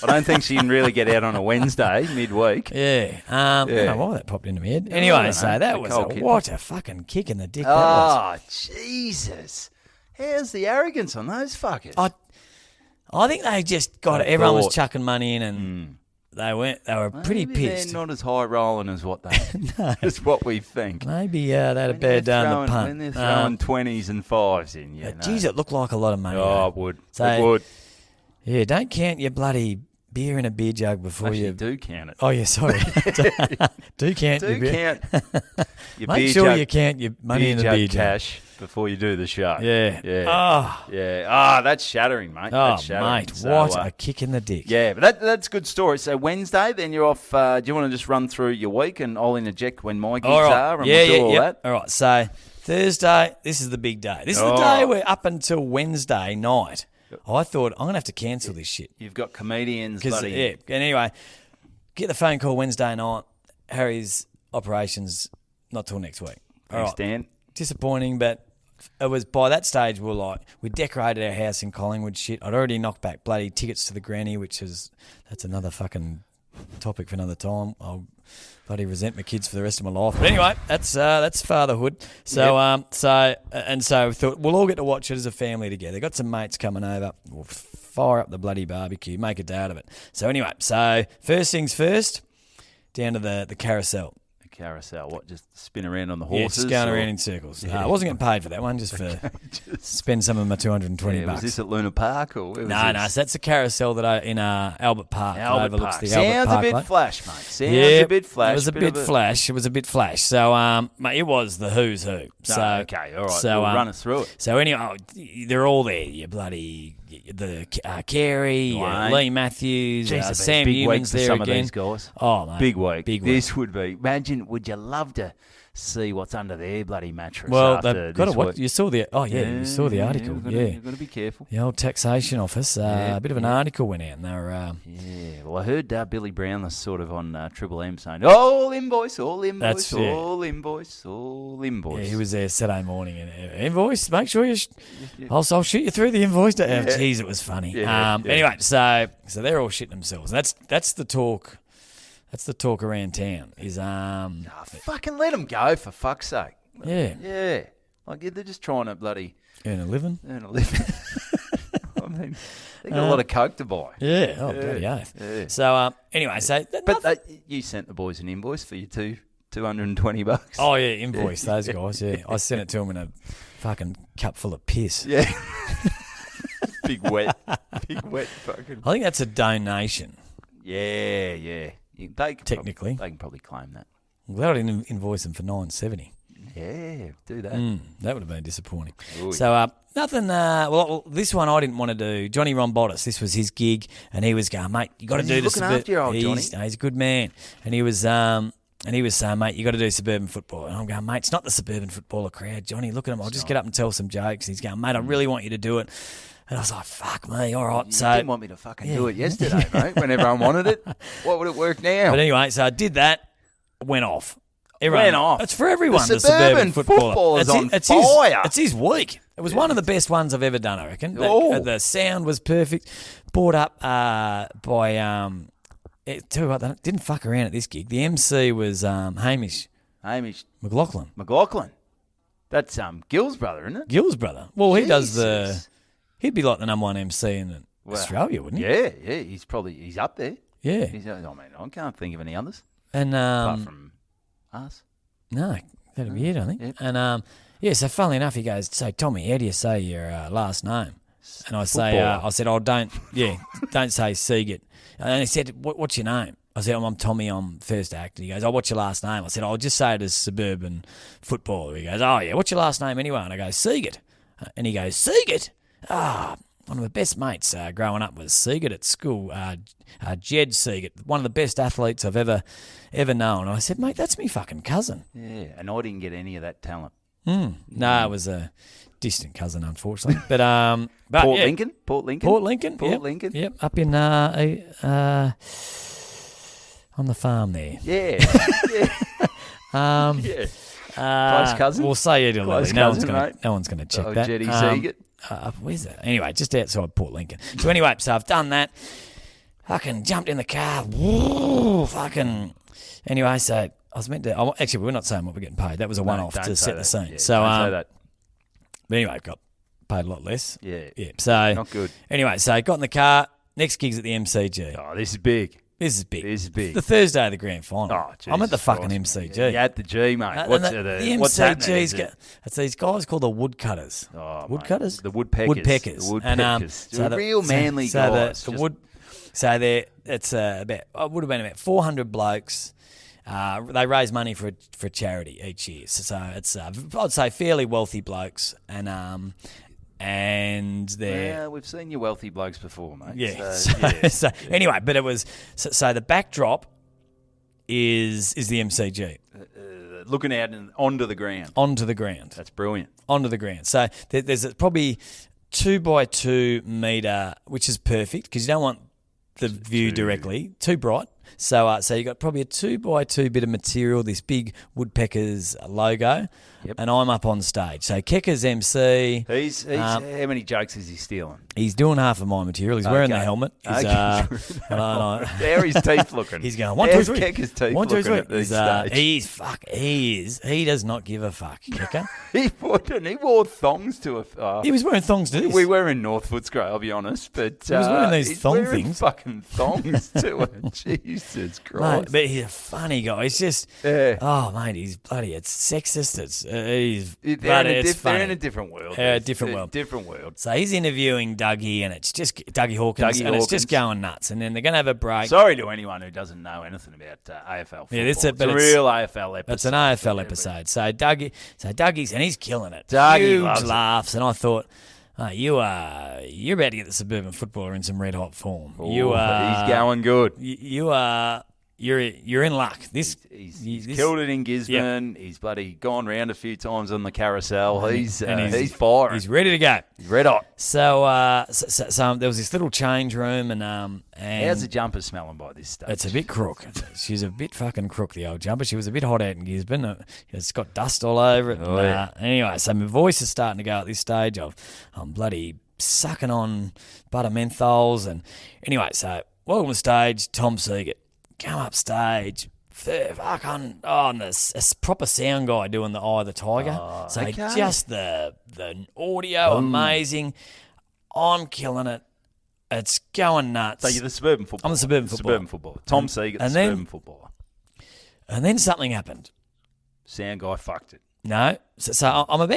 I don't think she can really get out on a Wednesday midweek. Yeah. I don't know why that popped into my head. Anyway, so that The was cold kid. what a fucking kick in the dick that was. Oh, Jesus. How's the arrogance on those fuckers? I think they just got it. I Everyone was thought- chucking money in and they were pretty Maybe pissed. They're not as high rolling as what they as what we think. Maybe they had a bad day on the punt. When they're throwing 20s and 5s in, Geez, it looked like a lot of money. Oh, though. it would. So- It would. Yeah, don't count your bloody beer in a beer jug before Actually, you do count it. Oh yeah, sorry. do count your beer. Your Make beer sure jug, you count your money in the jug beer jug. cash before you do the show. Yeah. Yeah. Oh, Yeah. That's shattering, mate. oh That's shattering. mate, So, what a kick in the dick. Yeah, but that's a good story. So Wednesday, then you're off. Do you want to just run through your week and I'll interject when my gigs are and we'll do all that? All right, so Thursday, this is the big day. This is the day where up until Wednesday night, I thought I'm going to have to cancel this shit. You've got comedians, bloody. Yeah, and anyway, get the phone call Wednesday night. Harry's operations not till next week. All right. Stan. Disappointing, but it was by that stage we decorated our house in Collingwood shit. I'd already knocked back bloody tickets to the granny, that's another fucking topic for another time. I'll bloody resent my kids for the rest of my life. But anyway, that's fatherhood. So so we thought we'll all get to watch it as a family together. Got some mates coming over. We'll fire up the bloody barbecue, make a day out of it. So anyway, first things first, down to the carousel. Carousel, what? Just spin around on the horses? Yeah, just going around in circles. Yeah. I wasn't getting paid for that one, just for spend some of my $220 bucks. Was this at Luna Park or where was No, this? so that's the carousel that in Albert Park. that overlooks the Sounds Albert Park a bit Lake. flash, mate. Sounds a bit flash. It was a bit flash. It was a bit flash. So, mate, it was the who's who. So, okay, all right. So, we'll run us through it. So anyway, they're all there. You bloody Carey, Leigh Matthews, Jeez, Sam big Newman's week for there some again. of these guys. Oh, mate, big week. Big week. This would be. Imagine. Would you love to see what's under their bloody mattress? Well, after they've got to this watch. week? You saw the. Oh yeah, you saw the article. You've got to be careful. The old taxation office. A bit of an article went out, and they were. Yeah, well, I heard Billy Brown was sort of on Triple M saying, all invoice, all invoice, all invoice, all invoice. Yeah, he was there Saturday morning and invoice. Make sure you. I'll shoot you through the invoice. Jeez, it was funny. Anyway, so they're all shitting themselves. That's the talk. That's the talk around town. Is fucking let them go for fuck's sake. Yeah. Like they're just trying to bloody earn a living. I mean, they got a lot of coke to buy. Yeah. Oh, bloody oath. Yeah. So anyway, but you sent the boys an invoice for your $220. Oh yeah, invoice those guys. Yeah, I sent it to them in a fucking cup full of piss. Yeah. big wet fucking. I think that's a donation. Yeah. Technically, they can probably claim that. Well, they didn't invoice them for $9.70. Yeah, do that. That would have been disappointing. Ooh. So nothing. Well, this one I didn't want to do. Johnny Rombottis. This was his gig, and he was going, mate, you got to do this. Looking after your old Johnny. He's a good man, and he was saying, mate, you got to do Suburban Football. And I'm going, mate, it's not the Suburban Footballer crowd, Johnny. Look at him. I'll just get up and tell some jokes. And he's going, mate, I really want you to do it. And I was like, fuck me, all right. You didn't want me to fucking do it yesterday, mate, when everyone wanted it. What would it work now? But anyway, so I did that, went off. It's for everyone, the Suburban Footballer's on fire. It's his week. It was one of the best ones I've ever done, I reckon. The sound was perfect. Brought up by... tell you what, they didn't fuck around at this gig. The MC was Hamish McLachlan. That's Gil's brother, isn't it? Gil's brother. Well, he does he'd be like the number one MC in Australia, wouldn't he? Yeah. He's up there. Yeah. I can't think of any others. And apart from us. No, that'd be it, I think. Yep. And so funnily enough, he goes, "So Tommy, how do you say your last name?" And I said, "Oh, don't say Siegert." And he said, "What's your name?" I said, "I'm Tommy. I'm first act." And he goes, "Oh, what's your last name?" I said, "I'll just say it as Suburban Footballer." He goes, "Oh yeah, what's your last name anyway?" And I go, "Siegert." And he goes, "Siegert." One of my best mates growing up was Siegert at school, Jed Siegert, one of the best athletes I've ever known. And I said, "Mate, that's me fucking cousin." Yeah, and I didn't get any of that talent. No, it was a distant cousin, unfortunately. But Port Lincoln. Yep, up in on the farm there. Yeah. Close cousin. We'll say it a little bit. No one's going to check that. Jetty Siegert. Where's that? Anyway, just outside Port Lincoln. So anyway, I've done that. Fucking jumped in the car. Woo, fucking. Anyway, so I was meant to. Actually, we're not saying what we're getting paid. That was a one-off to set the scene. Yeah, so don't say that. But anyway, got paid a lot less. Yeah. So not good. Anyway, so got in the car. Next gig's at the MCG. Oh, this is big. This is big. This is big. The Thursday of the grand final. Oh, Jesus I'm at the fucking Christ. MCG. Yeah, you're at the G, mate. What's MCG's it's these guys called the Woodcutters. Oh, Woodcutters? Mate. The Woodpeckers. Woodpeckers. The Woodpeckers. And, real manly guys. So it's it would have been about 400 blokes. They raise money for charity each year. So it's I'd say fairly wealthy blokes, and they're... Yeah, we've seen your wealthy blokes before, mate. Yeah. So, Anyway, but it was... So the backdrop is the MCG. Looking out and onto the ground. Onto the ground. That's brilliant. Onto the ground. So there's probably 2 by 2 metre, which is perfect because you don't want the view directly. Too bright. So you got probably a 2 by 2 bit of material, this big Woodpeckers logo, and I'm up on stage. So Keka's MC. He's how many jokes is he stealing? He's doing half of my material. He's wearing the helmet. He's, How are his teeth looking? He's going 1, 2, 3. Keka's teeth 1, 2, looking 3. at this stage? He does not give a fuck, Keka. He wore thongs to a... He was wearing thongs to this. We were in North Footscray, I'll be honest, but he was wearing these he's thong wearing things. fucking thongs to it. Jesus Christ. Mate, but he's a funny guy. He's just... Yeah. Oh, mate, he's bloody... It's sexist. It's They're funny. in a different world. Different world. Different world. So he's interviewing Dougie, and it's just Dougie Hawkins, it's just going nuts. And then they're going to have a break. Sorry to anyone who doesn't know anything about AFL football. Yeah, it's a real AFL episode. It's an AFL episode. So Dougie's, and he's killing it. Dougie Huge loves laughs, and I thought, you're about to get the Suburban Footballer in some red hot form. Ooh, he's going good. You're in luck. He's killed it in Gisbourne. Yep. He's bloody gone round a few times on the carousel. He's firing. He's ready to go. He's red hot. So there was this little change room, and how's the jumper smelling by this stage? It's a bit crook. She's a bit fucking crook, the old jumper. She was a bit hot out in Gisbourne. It's got dust all over it. Anyway, so my voice is starting to go at this stage. I'm bloody sucking on butter menthols, and anyway, so welcome to stage, Tom Siegert. Come up stage, and a proper sound guy doing the Eye of the Tiger. Just the audio, amazing. I'm killing it. It's going nuts. So you're the Suburban Footballer. I'm the Suburban Footballer. Tom Siegert, the Suburban Footballer. And then something happened. Sound guy fucked it. No. So I've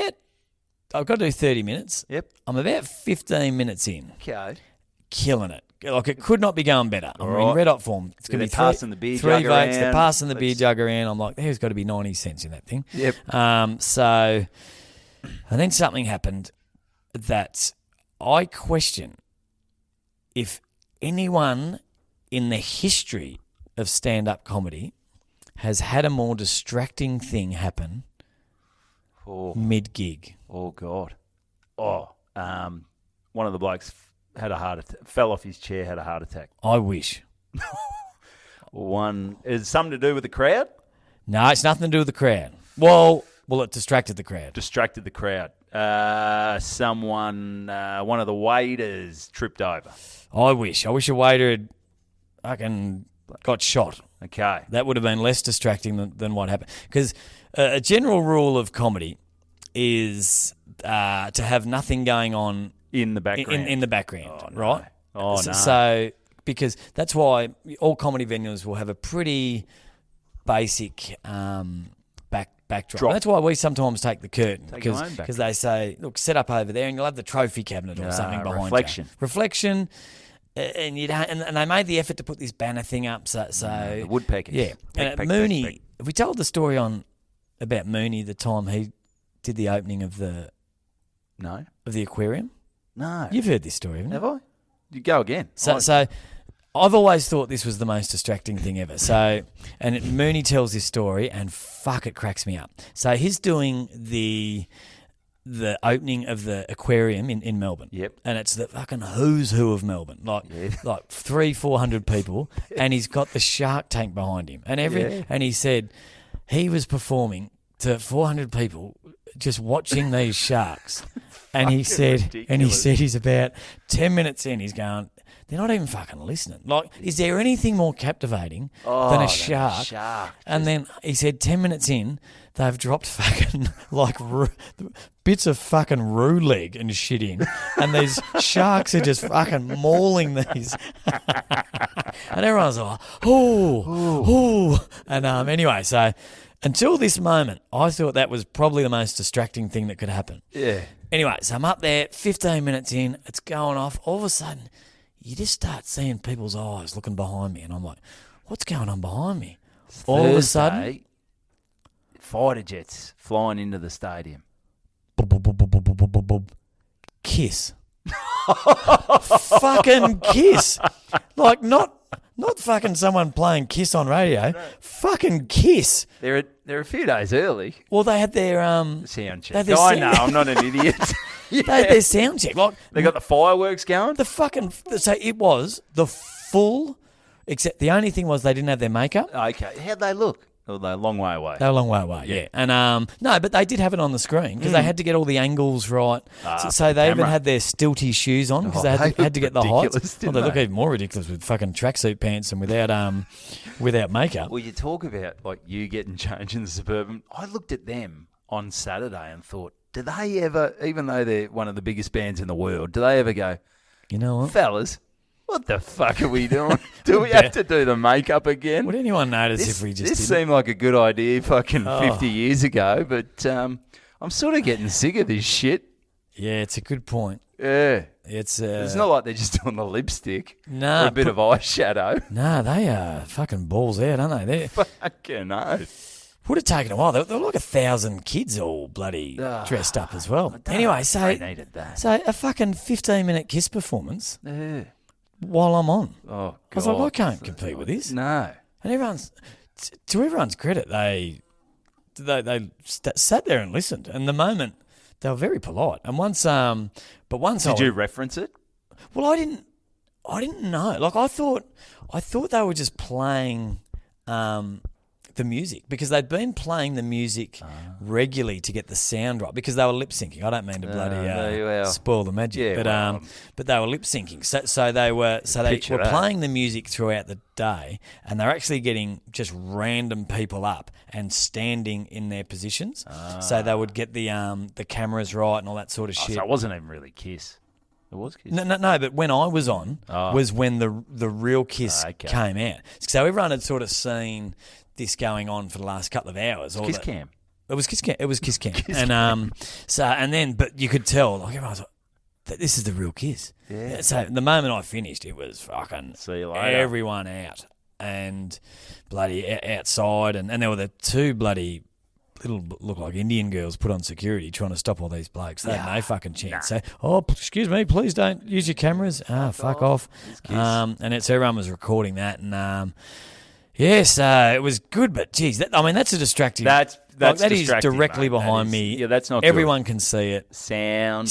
got to do 30 minutes. Yep. I'm about 15 minutes in. Okay. Killing it. Like, it could not be going better. I'm in red hot form. It's going to be passing the beer three jug votes. around. They're passing the beer jug around. I'm like, there's got to be 90 cents in that thing. Yep. And then something happened that I question if anyone in the history of stand-up comedy has had a more distracting thing happen mid-gig. Oh, God. One of the blokes had a heart attack, fell off his chair, had a heart attack. I wish. Is it something to do with the crowd? No, it's nothing to do with the crowd. Well, it distracted the crowd. Distracted the crowd. One of the waiters tripped over. I wish a waiter had fucking got shot. Okay. That would have been less distracting than what happened. Because a general rule of comedy is to have nothing going on in the background. In the background, right? Oh, no. So, because that's why all comedy venues will have a pretty basic backdrop. And that's why we sometimes take the curtain. Because they say, look, set up over there and you'll have the trophy cabinet or something behind reflection. You. Reflection. And you don't, and they made the effort to put this banner thing up. So the woodpeckers. Yeah. And Mooney, have we told the story about Mooney the time he did the opening of the aquarium? No. You've heard this story, haven't you? Have I? You go again. So I've always thought this was the most distracting thing ever. So, and Mooney tells this story, and fuck, it cracks me up. So he's doing the opening of the aquarium in Melbourne. Yep. And it's the fucking who's who of Melbourne. Like 300-400 people, and he's got the shark tank behind him. And and he said he was performing to 400 people just watching these sharks. And he said he's about 10 minutes in, he's going, they're not even fucking listening. Like, is there anything more captivating than a shark? And then he said 10 minutes in, they've dropped fucking bits of fucking roux leg and shit in. And these sharks are just fucking mauling these. And everyone's like, oh. And anyway, so until this moment, I thought that was probably the most distracting thing that could happen. Yeah. Anyway, so I'm up there, 15 minutes in, it's going off. All of a sudden, you just start seeing people's eyes looking behind me, and I'm like, what's going on behind me? All of a sudden, fighter jets flying into the stadium. Kiss. Fucking Kiss. Like, not fucking someone playing Kiss on radio. No. Fucking Kiss. They're a few days early. Well, they had their sound check. I know, I'm not an idiot. Yeah. They had their sound check. Like, they got the fireworks going. So it was the full, except the only thing was they didn't have their makeup. Okay, how'd they look? Oh, they're a long way away. They're a long way away, yeah. And no, but they did have it on the screen because they had to get all the angles right. So they even had their stilty shoes on because they had to get the heights. Well, they look even more ridiculous with fucking tracksuit pants and without makeup. Well, you talk about like you getting changed in the Suburban. I looked at them on Saturday and thought, do they ever, even though they're one of the biggest bands in the world, do they ever go, you know what, fellas? What the fuck are we doing? Do we have to do the makeup again? Would anyone notice if we just didn't? This seemed like a good idea fucking 50 years ago, but I'm sort of getting sick of this shit. Yeah, it's a good point. Yeah. It's not like they're just doing the lipstick or a bit of eyeshadow. No, they are fucking balls out, aren't they? Fucking oath. Would have taken a while. There were like 1,000 kids all bloody dressed up as well. Anyway, so a fucking 15-minute Kiss performance. Yeah. While I'm on. Oh, God. I was like, I can't compete with this. No. And to everyone's credit, they sat there and listened. And the moment, they were very polite. And once Did you reference it? Well, I didn't know. Like, I thought they were just playing the music because they'd been playing the music regularly to get the sound right because they were lip syncing. I don't mean to bloody spoil the magic, but they were lip syncing. So they were playing the music throughout the day, and they're actually getting just random people up and standing in their positions, so they would get the cameras right and all that sort of shit. So it wasn't even really Kiss. It was Kiss. No. But when I was on was when the real Kiss came out. So everyone had sort of seen this going on for the last couple of hours. Kiss Cam. It was Kiss Cam. It was Kiss Cam. But you could tell, like, everyone was like, this is the real Kiss. Yeah. So the moment I finished, it was fucking see you later. Everyone out and bloody outside, and there were the two bloody little look like Indian girls put on security trying to stop all these blokes. They had no fucking chance. So, excuse me, please don't use your cameras. Fuck off. And everyone was recording that, and yes, it was good, but geez, that's a distracting. That is directly behind me. Yeah, that's not. Everyone can see it. Sound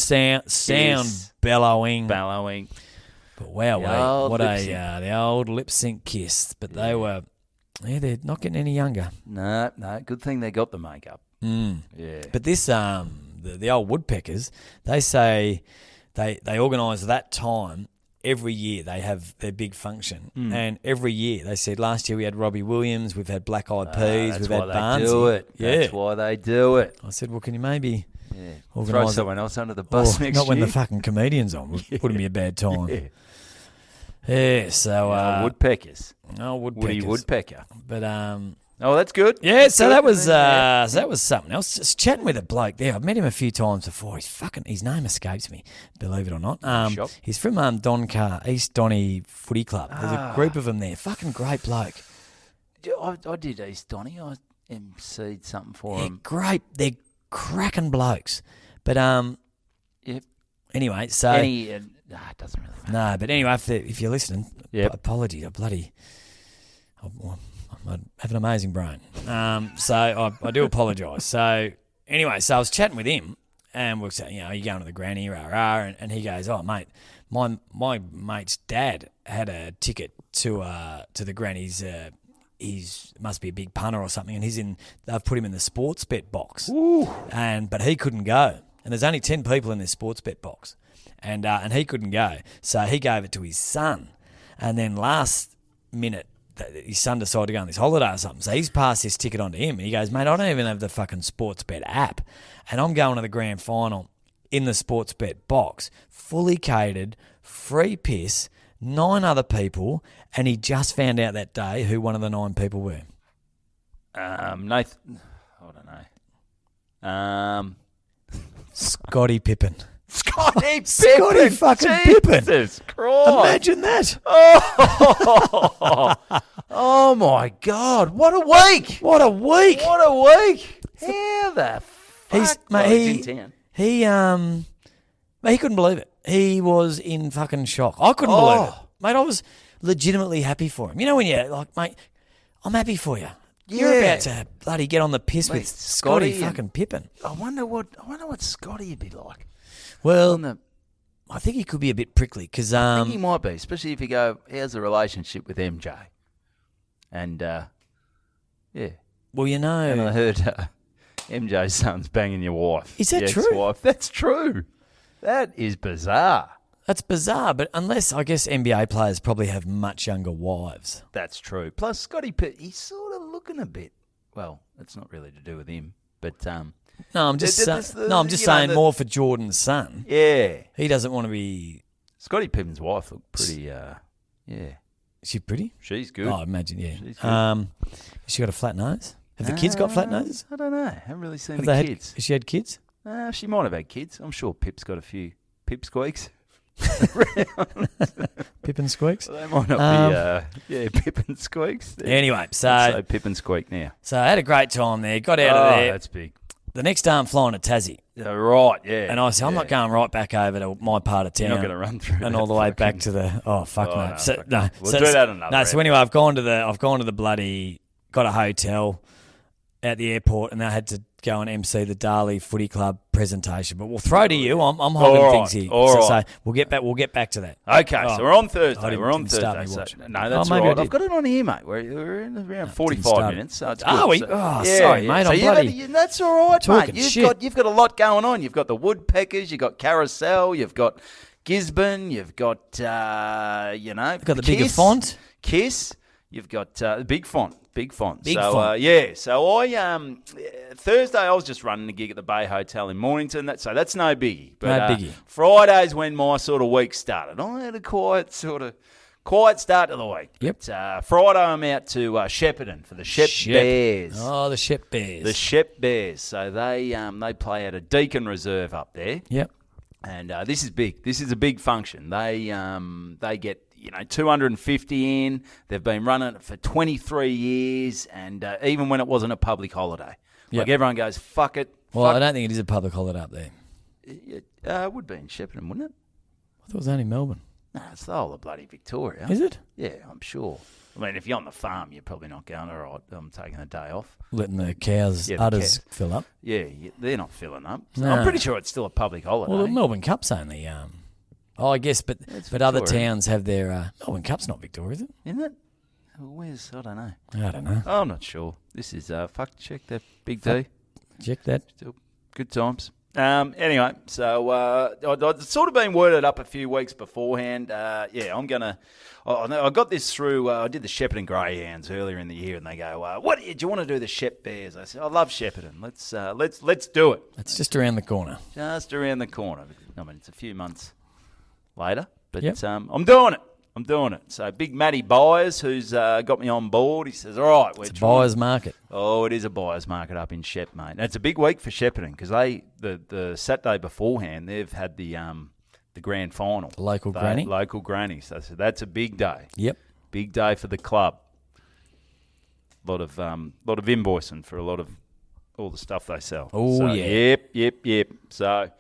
bellowing. But wow, the old lip sync Kiss. But they were, they're not getting any younger. No, good thing they got the makeup. Yeah. But this, the old Woodpeckers, they say they organise that time. Every year they have their big function, and every year they said last year we had Robbie Williams, we've had Black Eyed Peas, we've had Barnesy. That's why they do it. I said, well, can you maybe throw someone else under the bus next year? Not when the fucking comedian's on. Wouldn't be a bad time. So Woodpeckers. Woody Woodpecker. But oh, that's good. Yeah, so that was something else. Just chatting with a bloke there. I've met him a few times before. His name escapes me, believe it or not. He's from Doncaster, East Donny Footy Club. There's a group of them there. Fucking great bloke. I did East Donny. I emceed something for him. Great. They're cracking blokes. But yep. Anyway, so it doesn't really matter. No, but anyway, if you're listening, apologies. I have an amazing brain. So I do apologise. So anyway, so I was chatting with him, and we're saying, you going to the granny, and he goes, oh, mate, my mate's dad had a ticket to the granny's. He's must be a big punter or something, and they've put him in the sports bet box. Ooh. But he couldn't go, and there's only 10 people in this sports bet box, and he couldn't go, so he gave it to his son, and then last minute, his son decided to go on this holiday or something. So he's passed this ticket on to him. And he goes, mate, I don't even have the fucking Sportsbet app. And I'm going to the grand final in the Sportsbet box, fully catered, free piss, 9 other people. And he just found out that day who one of the 9 people were. Nathan, I don't know. Scottie Pippen. Scotty fucking Pippen. Jesus Christ. Imagine that. Oh my God. What a week. What a week. What a week. How the fuck? He's in town. He couldn't believe it. He was in fucking shock. I couldn't believe it. Mate, I was legitimately happy for him. You know when you're like, mate, I'm happy for you. You're about to bloody get on the piss with Scotty fucking Pippen. I wonder what Scotty would be like. Well, I think he could be a bit prickly because I think he might be, especially if you go, how's the relationship with MJ? And yeah. Well, you know, and I heard MJ's son's banging your wife. Is that true? Ex-wife. That's true. That is bizarre. That's bizarre, but unless I guess NBA players probably have much younger wives. That's true. Plus, Scotty Pitt, he's sort of looking a bit. Well, it's not really to do with him, but no, I'm just saying more for Jordan's son. Yeah, he doesn't want to be. Scotty Pippen's wife looked pretty. Yeah, is she pretty? She's good. Oh, I imagine. Yeah. She's good. Has she got a flat nose? Have the kids got flat noses? I don't know. I haven't really seen the kids. Has she had kids? She might have had kids. I'm sure Pip's got a few pipsqueaks. Pippin squeaks? Well, they might not be, Pippin squeaks. Anyway, so Pippin squeak now. So I had a great time there. Got out of there. Oh, that's big. The next day I'm flying to Tassie. Right, yeah. And I said, I'm not going right back over to my part of town. You're not going to run through and all the way back to the. Oh fuck no! We'll do that another. No, so anyway, I've gone to the bloody. Got a hotel at the airport, and I had to go and MC the Darley Footy Club presentation. But we'll throw to you. I'm hogging things here. So we'll get back to that. Okay, so we're on Thursday. We're on Thursday. No, that's right. I've got it on here, mate. We're in around 45 minutes. So it's good. Are we? Sorry, mate. So I'm bloody. That's all right, mate. You've got a lot going on. You've got the Woodpeckers. You've got Carousel. You've got Gisbourne. You've got You've got the bigger font. Kiss. You've got the big font. Big font. Big font. So I Thursday I was just running a gig at the Bay Hotel in Mornington. So that's no biggie. But, no biggie. Friday's when my sort of week started. I had a quiet start to the week. Yep. But, Friday I'm out to Shepparton for the Shepp Bears. Oh, the Shepp Bears. The Shepp Bears. So they play at a Deakin Reserve up there. Yep. And this is big. This is a big function. They get 250 in. They've been running it for 23 years, and even when it wasn't a public holiday, like everyone goes, "Fuck it." Well, I don't think it is a public holiday up there. It would be in Shepparton, wouldn't it? I thought it was only Melbourne. No, it's the whole of bloody Victoria. Is it? Yeah, I'm sure. I mean, if you're on the farm, you're probably not going, all right, I'm taking a day off. Letting the cows' udders fill up. Yeah, they're not filling up. So no. I'm pretty sure it's still a public holiday. Well, the Melbourne Cup's only... I guess, but other towns have their... Melbourne Cup's not Victoria, is it? Isn't it? Well, where's... I don't know. I don't know. I'm not sure. This is... check that Big D. Check that. Still good times. Anyway, so I'd sort of been worded up a few weeks beforehand. I'm going to... I got this through... I did the Shepparton Greyhounds earlier in the year, and they go, "What do you want to do the Shepp Bears?" I said, "I love Shepparton. Let's do it." It's just around the corner. Just around the corner. I mean, it's a few months later, but I'm doing it. So big Matty Byers, who's got me on board, he says, "All right, it's a buyer's market." Oh, it is a buyer's market up in Shepp, mate. And it's a big week for Shepparton because the Saturday beforehand they've had the grand final, the local granny. So that's a big day. Yep, big day for the club. A lot of invoicing for all the stuff they sell. Oh, so, yeah. Yep. So.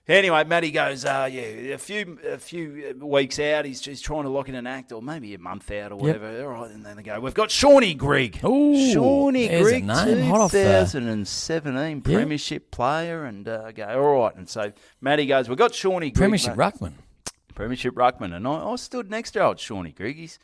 Anyway, Matty goes, a few weeks out, he's trying to lock in an act, or maybe a month out or whatever. Yep. All right, and then they go, "We've got Shawnee Grigg." Ooh, Shawnee Grigg, name. 2017 Premiership player, and I go, "All right." And so Matty goes, "We've got Shawnee Grigg." Premiership Ruckman. And I stood next to old Shawnee Grigg. He's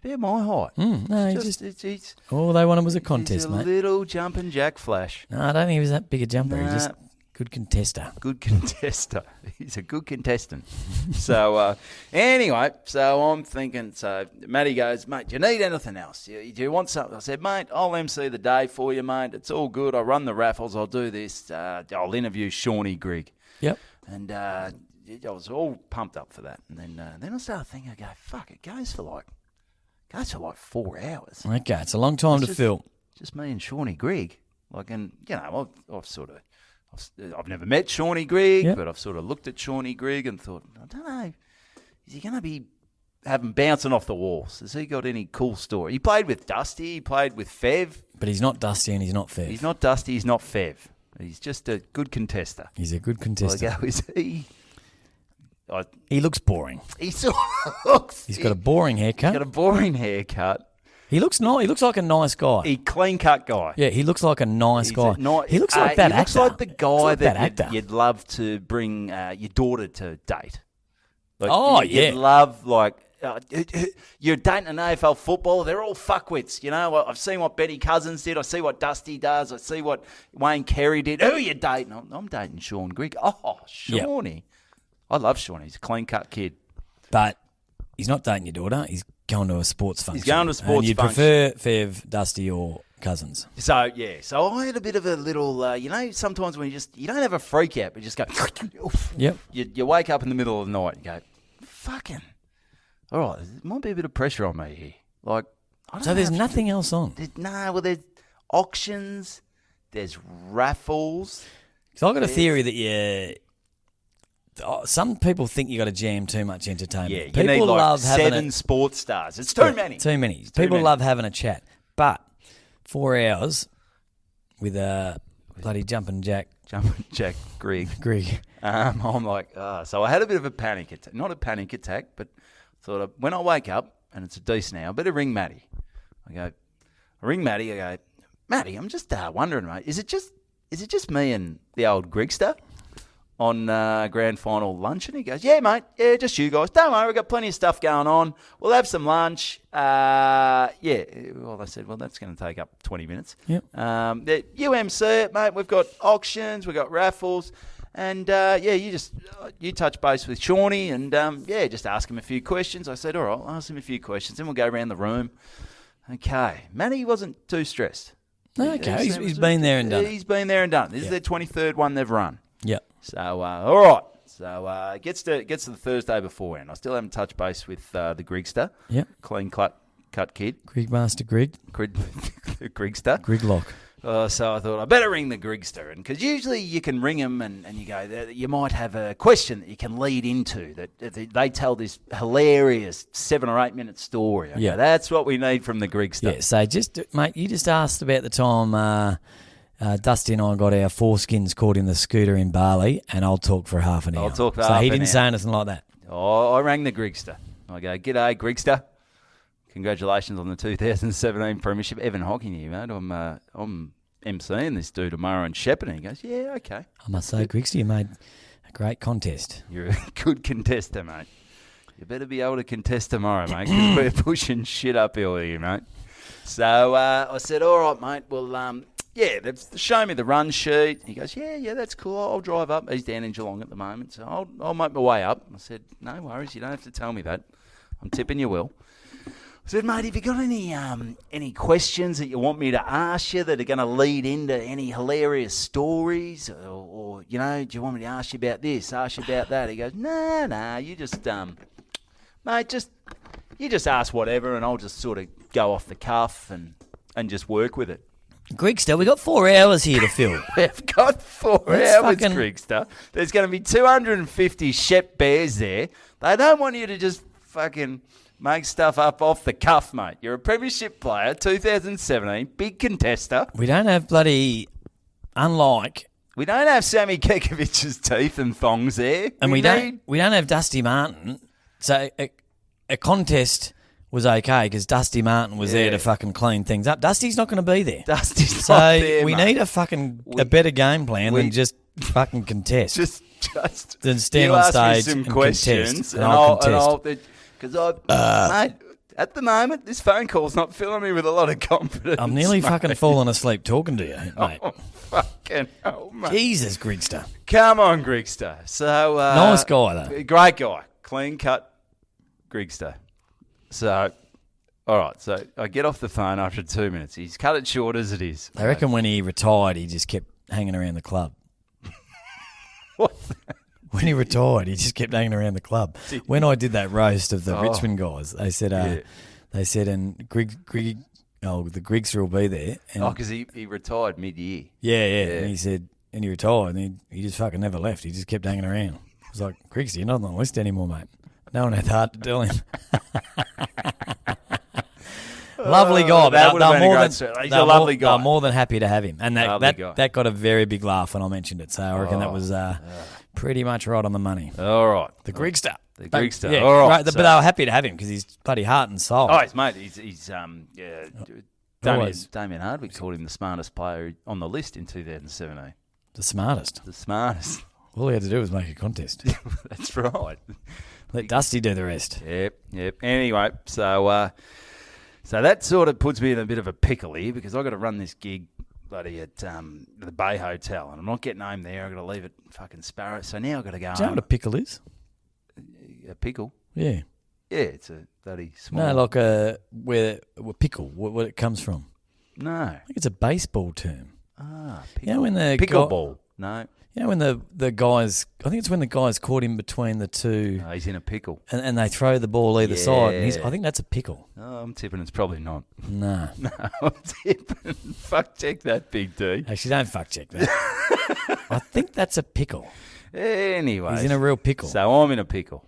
about my height. He's all they wanted was a contest, mate. He's a little jumping jack flash. No, I don't think he was that big a jumper. He just... Good contester. He's a good contestant. So, anyway, so I'm thinking, so Matty goes, "Mate, do you need anything else? Do you want something?" I said, "Mate, I'll MC the day for you, mate. It's all good. I'll run the raffles. I'll do this. I'll interview Shawnee Grigg." Yep. And I was all pumped up for that. And then I started thinking, I go, fuck, it goes for like 4 hours. Okay, it's a long time to fill. Just me and Shawnee Grigg. Like, and, I've sort of... I've never met Shawnee Grigg, Yep. but I've sort of looked at Shawnee Grigg and thought, I don't know, is he going to be having bouncing off the walls? Has he got any cool story? He played with Dusty, he played with Fev. But he's not Dusty and he's not Fev. He's not Dusty, he's not Fev. He's just a good contester. He's a good contestant. I go, is he? He looks boring. He sort of looks. He's got a boring haircut. He's got a boring haircut. He looks nice. He looks like a nice guy. He clean cut guy. Yeah, he looks like a nice guy. He looks like that actor. He looks like the guy that you'd love to bring your daughter to date. You'd love, like, you're dating an AFL footballer. They're all fuckwits. You know, I've seen what Benny Cousins did. I see what Dusty does. I see what Wayne Carey did. Who are you dating? I'm dating Sean Grigg. Oh, Shawnee. Yep. I love Shawnee. He's a clean cut kid. But he's not dating your daughter. He's going to a sports function. He's going to a sports function. And you'd prefer Fev, Dusty, or Cousins. So, yeah. So I had a bit of a little, sometimes when you don't have a freak out, but you just go, yep. You wake up in the middle of the night and go, fucking, all right, there might be a bit of pressure on me here. Like, I don't know. So there's nothing else on? There's auctions, there's raffles. So I've got a theory that some people think you got to jam too much entertainment. Yeah, you people need like love 7 sports stars. It's too many. Too many. People love having a chat. But 4 hours with a bloody jumping Jack Grigg. I'm like, so I had a bit of a panic attack. Not a panic attack, but thought when I wake up and it's a decent hour, I better ring Matty. I ring Matty. I go, Matty, I'm just wondering, mate, is it just me and the old Grigster on grand final lunch? And he goes, yeah, mate, yeah, just you guys. Don't worry, we've got plenty of stuff going on. We'll have some lunch. Well, I said, well, that's going to take up 20 minutes. Yep. UMC it, mate. We've got auctions, we've got raffles. And, you touch base with Shawnee and, just ask him a few questions. I said, all right, I'll ask him a few questions. Then we'll go around the room. Okay. Matty wasn't too stressed. Okay, he's been there and done it. He's been there and done it. This is their 23rd one they've run. Yep. So, all right. So, gets to the Thursday beforehand. I still haven't touched base with the Grigster. Yep. Clean cut kid. Grigmaster Grigg. Grigster. Griglock. So I thought I better ring the Grigster, and because usually you can ring them and you go, you might have a question that you can lead into that they tell this hilarious 7 or 8 minute story. Okay, that's what we need from the Grigster. Yeah, so mate, you just asked about the time Dusty and I got our foreskins caught in the scooter in Bali, and I'll talk for half an hour. I'll talk for half an hour. So he didn't say anything like that. Oh, I rang the Grigster. I go, g'day, Grigster. Congratulations on the 2017 Premiership. Evan Hocking here, mate. I'm emceeing this dude tomorrow in Shepparton. He goes, yeah, okay. I must say, Grigster, you made a great contest. You're a good contester, mate. You better be able to contest tomorrow, mate, because we're pushing shit uphill here, mate. So I said, all right, mate, well, they've shown me the run sheet. He goes, yeah, that's cool. I'll drive up. He's down in Geelong at the moment, so I'll make my way up. I said, no worries, you don't have to tell me that. I'm tipping you will. I said, mate, have you got any questions that you want me to ask you that are going to lead into any hilarious stories? Or do you want me to ask you about this, ask you about that? He goes, no, you just, mate, you just ask whatever and I'll just sort of go off the cuff and just work with it. Grigster, we got 4 hours here to fill. We've got 4 hours, Grigster. There's going to be 250 Shepp Bears there. They don't want you to just fucking make stuff up off the cuff, mate. You're a premiership player, 2017, big contester. We don't have we don't have Sammy Kekovich's teeth and thongs there. And we don't have Dusty Martin. So a contest was okay because Dusty Martin was there to fucking clean things up. Dusty's not going to be there. Dusty's not there, we need a beder game plan than just fucking contest. Just then stand on stage me some and questions contest. And I'll contest. Because mate, at the moment, this phone call's not filling me with a lot of confidence. I'm nearly fucking falling asleep talking to you, mate. Oh, fucking hell, mate. Jesus, Grigster. Come on, Grigster. So nice guy, though. Great guy. Clean cut Grigster. So, all right. So I get off the phone after 2 minutes. He's cut it short as it is. I reckon when he retired, he just kept hanging around the club. What's that? When he retired, he just kept hanging around the club. When I did that roast of the Richmond guys, they said, and the Grigster will be there. Because he retired mid-year. Yeah. And he said, and he retired, and he just fucking never left. He just kept hanging around. I was like, Griggsy, you're not on the list anymore, mate. No one had the heart to tell him. Lovely guy. That would have been a great story. He's a lovely guy. They're more than happy to have him. And Lovely guy. that got a very big laugh when I mentioned it. So I reckon that was pretty much right on the money. All right. The Grigster. The Grigster. Yeah, All right. But they were happy to have him because he's bloody heart and soul. Oh, he's mate. He's Always. Damien Hardwick called him the smartest player on the list in 2017. The smartest. The smartest. All he had to do was make a contest. That's right. Let Dusty do the rest. Yep. Anyway, so that sort of puts me in a bit of a pickle here because I've got to run this gig bloody at the Bay Hotel, and I'm not getting home there. I've got to leave at fucking Sparrow. So now I've got to go Do you know home. what a pickle is? A pickle? Yeah. Yeah, it's a bloody small... No, like where pickle, what it comes from. No. I think it's a baseball term. Ah, pickle. You know when the Pickleball. No. You know when the guys, I think it's when the guys caught him between the two. No, he's in a pickle. And they throw the ball either side. And I think that's a pickle. Oh, I'm tipping it's probably not. Nah. No, I'm tipping. Fuck check that, Big D. Actually, don't fuck check that. I think that's a pickle. Anyway. He's in a real pickle. So I'm in a pickle.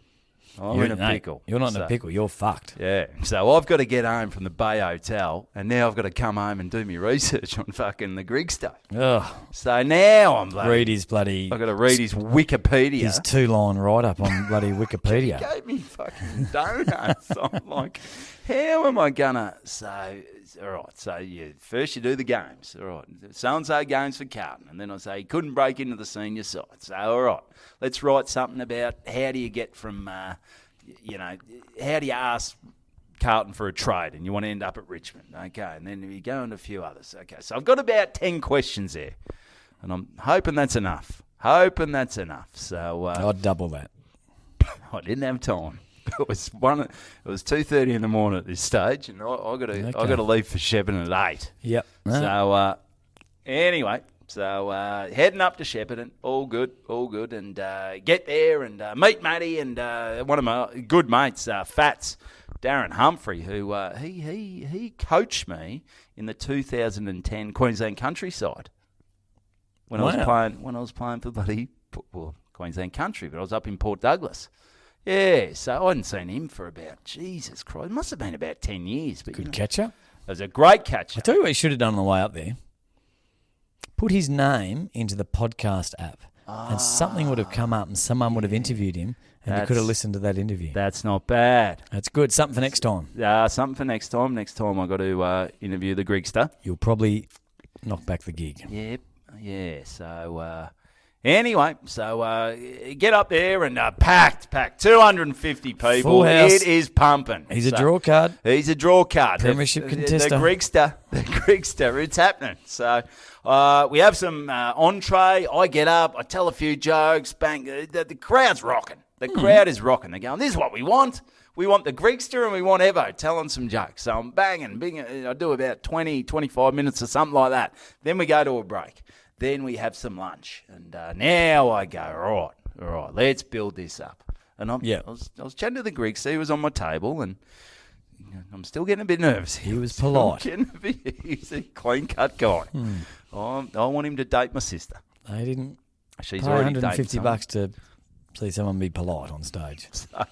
I'm in a pickle. You're not in a pickle. You're fucked. Yeah. So I've got to get home from the Bay Hotel, and now I've got to come home and do my research on fucking the Grigster. Ugh. So now I'm bloody... Read his bloody... I've got to read his Wikipedia. His 2-line write-up on bloody Wikipedia. He gave me fucking donuts. I'm like, how am I going to... So, all right. So, first you do the games. All right. So-and-so games for Carlton. And then I say he couldn't break into the senior side. So, all right. Let's write something about how do you get from... how do you ask Carlton for a trade and you want to end up at Richmond? Okay, and then you go into a few others. Okay, so I've got about 10 questions there, and I'm hoping that's enough. So I'd double that. I didn't have time. It was 2:30 in the morning at this stage, and I got to leave for Shepparton at 8. Yep. So anyway. So heading up to Shepparton, all good, and get there and meet Matty and one of my good mates, Fats, Darren Humphrey, who he coached me in the 2010 Queensland Countryside when I was playing for bloody Queensland Country, but I was up in Port Douglas. Yeah, so I hadn't seen him for about, Jesus Christ, it must have been about 10 years. But Good catcher. It was a great catcher. I tell you what he should have done on the way up there. Put his name into the podcast app, and something would have come up, and someone would have interviewed him, and you could have listened to that interview. That's not bad. That's good. Something for next time. Something for next time. Next time I've got to interview the Grigster. You'll probably knock back the gig. Yep. Yeah. So anyway, get up there and packed, 250 people. Full house. It is pumping. He's a draw card. He's a draw card. Premiership contester. The Grigster. It's happening. So we have some entree. I get up. I tell a few jokes. Bang. The crowd's rocking. The crowd is rocking. They're going, this is what we want. We want the Grigster and we want Evo telling some jokes. So I'm banging. I do about 20, 25 minutes or something like that. Then we go to a break. Then we have some lunch. And now I go, all right, let's build this up. And I was chatting to the Grigster. He was on my table and I'm still getting a bit nervous. He was polite. He's a clean-cut guy. I want him to date my sister. They didn't She's pay already $150 to see someone be polite on stage. So I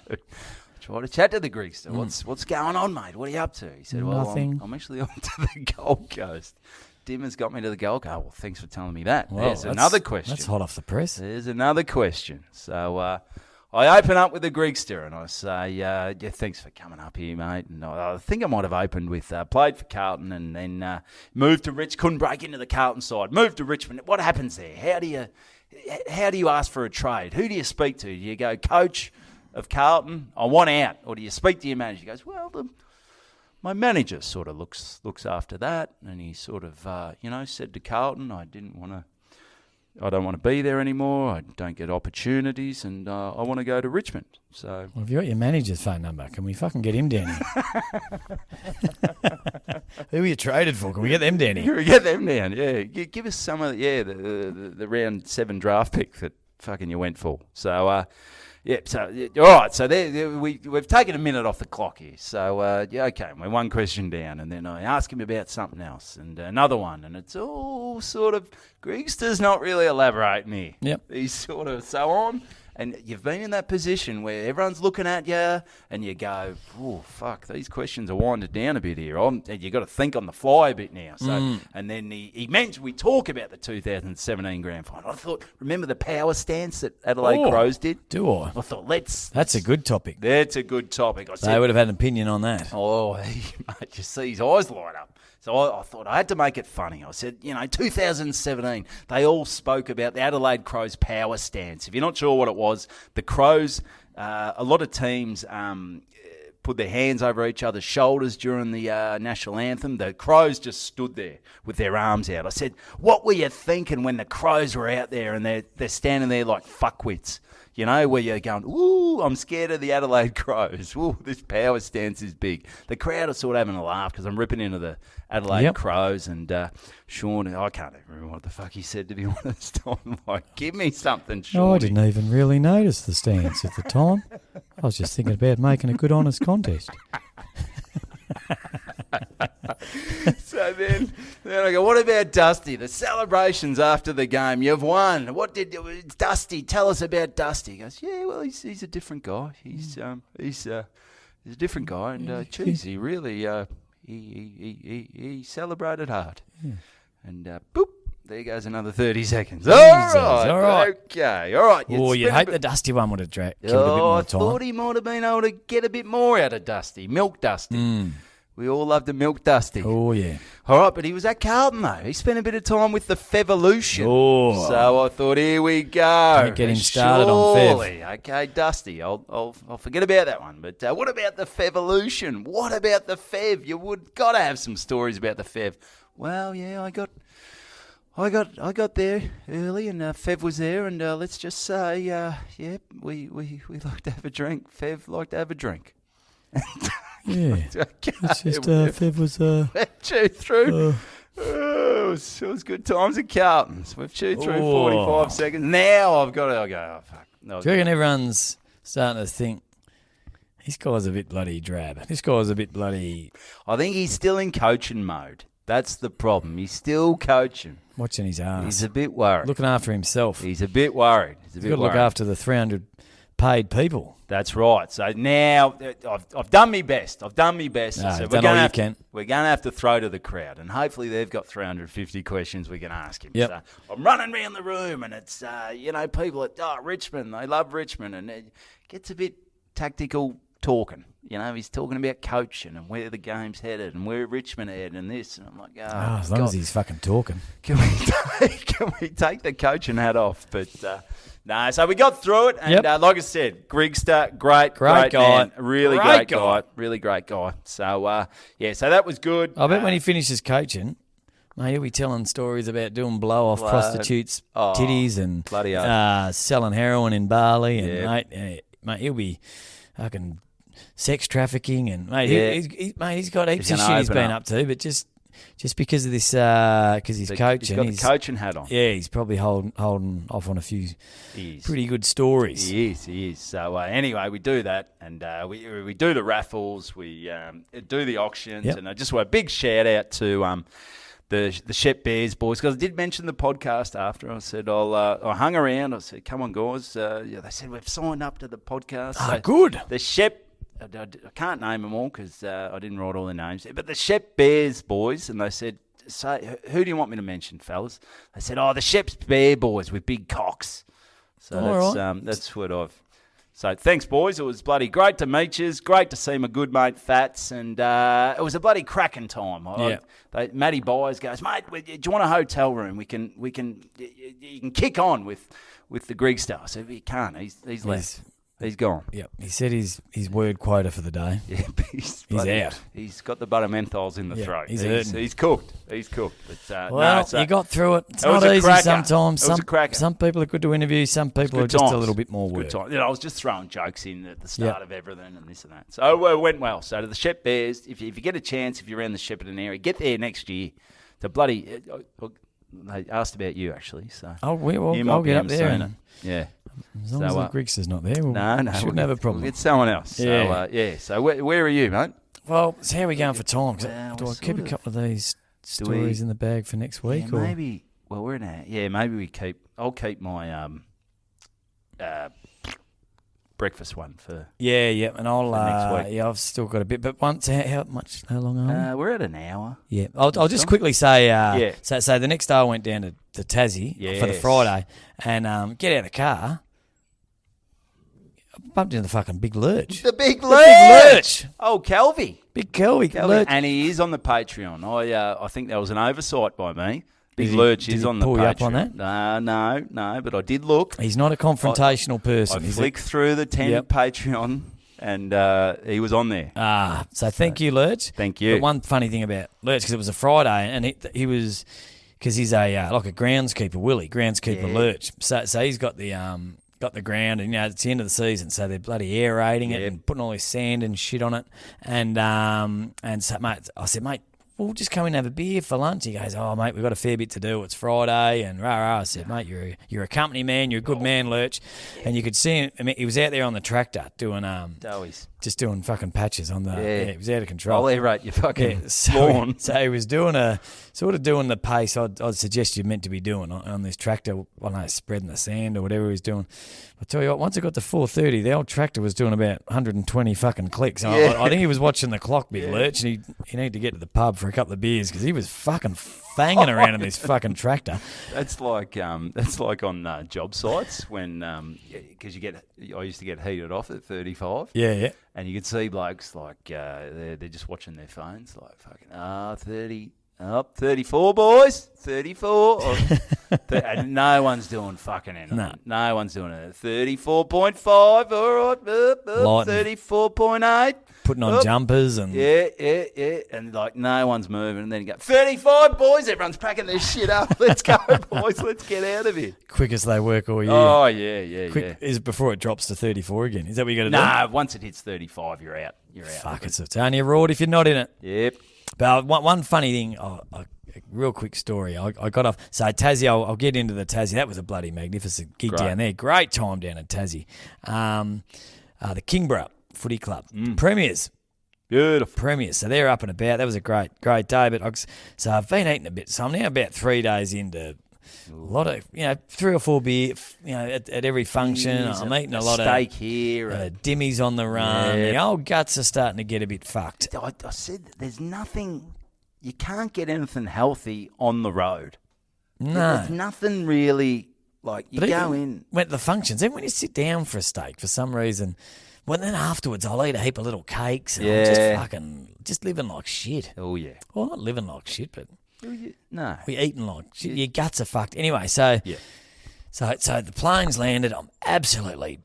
tried to chat to the Grigster. What's going on, mate? What are you up to? He said, Nothing. I'm actually on to the Gold Coast. Dimmer's got me to the Gold Coast. Well, thanks for telling me that. Well, There's another question. That's hot off the press. There's another question. So I open up with the Grigster and I say, thanks for coming up here, mate. And I think I might have opened with, played for Carlton and then moved to couldn't break into the Carlton side. Moved to Richmond. What happens there? How do you ask for a trade? Who do you speak to? Do you go, coach of Carlton, I want out? Or do you speak to your manager? He goes, well, my manager sort of looks after that. And he sort of, said to Carlton, I don't want to be there anymore. I don't get opportunities, and I want to go to Richmond. So, well, if you got your manager's phone number, can we fucking get him down here? Who are you traded for? Can we get them down here? Can we get them down? Yeah, give us some of the round 7 draft pick that fucking you went for. So Yep. So all right. So we've taken a minute off the clock here. So okay, we're one question down, and then I ask him about something else, and another one, and it's all sort of Grigster's not really elaborating here. Yep. He's sort of so on. And you've been in that position where everyone's looking at you and you go, oh, fuck, these questions are winding down a bit here. And you've got to think on the fly a bit now. So, And then he mentioned, we talk about the 2017 Grand Final. I thought, remember the power stance that Adelaide Crows did? Do I? I thought, That's a good topic. That's a good topic. I said, They would have had an opinion on that. oh, mate, you see his eyes light up. So I thought I had to make it funny. I said, 2017, they all spoke about the Adelaide Crows power stance. If you're not sure what it was, the Crows, a lot of teams put their hands over each other's shoulders during the national anthem. The Crows just stood there with their arms out. I said, what were you thinking when the Crows were out there and they're standing there like fuckwits? Where you're going, ooh, I'm scared of the Adelaide Crows. Ooh, this power stance is big. The crowd are sort of having a laugh because I'm ripping into the Adelaide Crows. And Sean, I can't even remember what the fuck he said, to be honest. I'm like, give me something, Sean. No, I didn't even really notice the stance at the time. I was just thinking about making a good, honest contest. So then I go, what about Dusty? The celebrations after the game. You've won. It's Dusty? Tell us about Dusty. He goes, yeah, well, he's a different guy. He's a different guy, and geez, he really he celebrated hard. Yeah. And boop, there goes another 30 seconds. All right. Okay, all right. You'd hope the Dusty one would have killed a bit more time. I thought he might have been able to get a bit more out of Dusty. Milk Dusty. We all love to milk Dusty. Oh, yeah. All right, but he was at Carlton, though. He spent a bit of time with the Fevolution. Oh. So I thought, here we go. Don't get him started on Fev. Okay, Dusty, I'll forget about that one. But what about the Fevolution? What about the Fev? You got to have some stories about the Fev. Well, yeah, I got there early, and Fev was there, and let's just say, we like to have a drink. Fev liked to have a drink. Yeah, it's just Fev was chewed through. It was good times at Carlton's. We've chewed through 45 seconds. Now I've got to go. Oh, fuck. No, do you reckon everyone's starting to think this guy's a bit bloody drab? This guy's a bit bloody. I think he's still in coaching mode. That's the problem. He's still coaching. Watching his ass. He's a bit worried. Looking after himself. He's a bit worried. He's got to look after the 300 paid people. That's right. So now I've done my best. So we're going to have to throw to the crowd, and hopefully they've got 350 questions we can ask him. Yep. So I'm running around the room, and it's people at Richmond. They love Richmond, and it gets a bit tactical talking. He's talking about coaching and where the game's headed and where Richmond are headed and this, and I'm like, as long as he's fucking talking. Can we take the coaching hat off? But. No, so we got through it, and like I said, Grigster, great guy, man. Really great guy. So so that was good. I bet when he finishes coaching, mate, he'll be telling stories about doing blow-off prostitutes' titties and bloody selling heroin in Bali, and mate, he'll be fucking sex trafficking, and he's got heaps of shit he's been up to, but just because of this, because he's coaching. He's got the coaching hat on. Yeah, he's probably holding off on a few pretty good stories. He is. So anyway, we do that, and we do the raffles, we do the auctions, and I just want a big shout out to the Shepp Bears boys, because I did mention the podcast after. I said I hung around. I said, come on, guys. They said we've signed up to the podcast. So good. The Shepp. I can't name them all because I didn't write all their names. But the Shepp Bears boys, and they said, who do you want me to mention, fellas? They said, the Shepp Bear boys with big cocks. So that's what I've... So thanks, boys. It was bloody great to meet you. Great to see my good mate Fats. And it was a bloody cracking time. Matty Byers goes, mate, do you want a hotel room? You can kick on with the Grigster. I said, he can't. He's left. He's gone. Yep. He said his word quota for the day. Yeah, he's out. He's got the butter menthols in the throat. He's cooked. But, you got through it. It's not easy sometimes. It was a cracker. Some people are good to interview. Some people are just a little bit more work. I was just throwing jokes in at the start of everything and this and that. So it went well. So to the Shepp Bears, if you get a chance, if you're around the Shepparton area, get there next year. They asked about you, actually. So I'll get up there. As long as Griggs is not there, no, shouldn't have a problem. We'll get someone else. Yeah. So, So where are you, mate? Well, so how are we going for time? Well, Do I keep a couple of these stories in the bag for next week? Yeah, or? maybe. Well, we're in a. Yeah, maybe we keep. I'll keep my breakfast one for. Yeah, and I'll next week. Yeah, I've still got a bit, but once how long are we? We're at an hour. Yeah, I'll just quickly say. So the next day I went down to Tassie for the Friday, and get out of the car. I bumped into the fucking big lurch. The big lurch. Oh, Kelvy. Big Kelvy. And he is on the Patreon. I think that was an oversight by me. Big Lurch is on the Patreon. Pull you up on that? No, but I did look. He's not a confrontational person. I flicked through the 10 Patreon, and he was on there. So thank you, Lurch. Thank you. But one funny thing about Lurch, because it was a Friday, and he was, because he's like a groundskeeper, Willie, Lurch. So he's got the ground, and it's the end of the season, so they're bloody aerating it and putting all this sand and shit on it. And so, mate, I said, mate, we'll just come in and have a beer for lunch. He goes, oh, mate, we've got a fair bit to do. It's Friday, and rah. I said, mate, you're a company man, you're a good man, Lurch. And you could see him. I mean, he was out there on the tractor doing just doing fucking patches on the. Yeah, he was out of control. I'll aerate your fucking lawn. So he was doing doing the pace I'd suggest you're meant to be doing on this tractor. Spreading the sand or whatever he was doing. I tell you what, once it got to 4:30, the old tractor was doing about 120 fucking clicks. I think he was watching the clock, Big Lurch, and he needed to get to the pub for a couple of beers because he was fucking fanging around in this fucking tractor. That's like on job sites when because I used to get heated off at 35. Yeah. And you could see blokes like they're just watching their phones like fucking 30. Up 34, boys. 34. And no one's doing fucking anything. No one's doing it. 34.5. All right. 34.8. Putting on jumpers and yeah. And like no one's moving. And then you go 35, boys. Everyone's packing their shit up. Let's go, boys. Let's get out of here. Quickest they work all year. Oh yeah. Is it before it drops to 34 again? Is that what you got to do? Nah, once it hits 35, you're out. Fuck, it's only a road if you're not in it. Yep. But one funny thing, a real king story. I got off. So Tassie, I'll get into the Tassie. That was a bloody magnificent gig down there. Great time down in Tassie. The Kingborough Footy Club. Premiers. Beautiful. Premiers. So they're up and about. That was a great day. But so I've been eating a bit. So I'm now about 3 days into a lot of, 3 or 4 beer, at every function. I'm eating a lot steak of steak here. Dimmies on the run. The old guts are starting to get a bit fucked. I said there's nothing, you can't get anything healthy on the road. No. There's nothing really, like, you go in. Went to the functions, even when you sit down for a steak, for some reason, then afterwards I'll eat a heap of little cakes and I'm just living like shit. Oh, yeah. Well, not living like shit, but... No. We're eating like shit. Your guts are fucked. Anyway, so the planes landed. I'm absolutely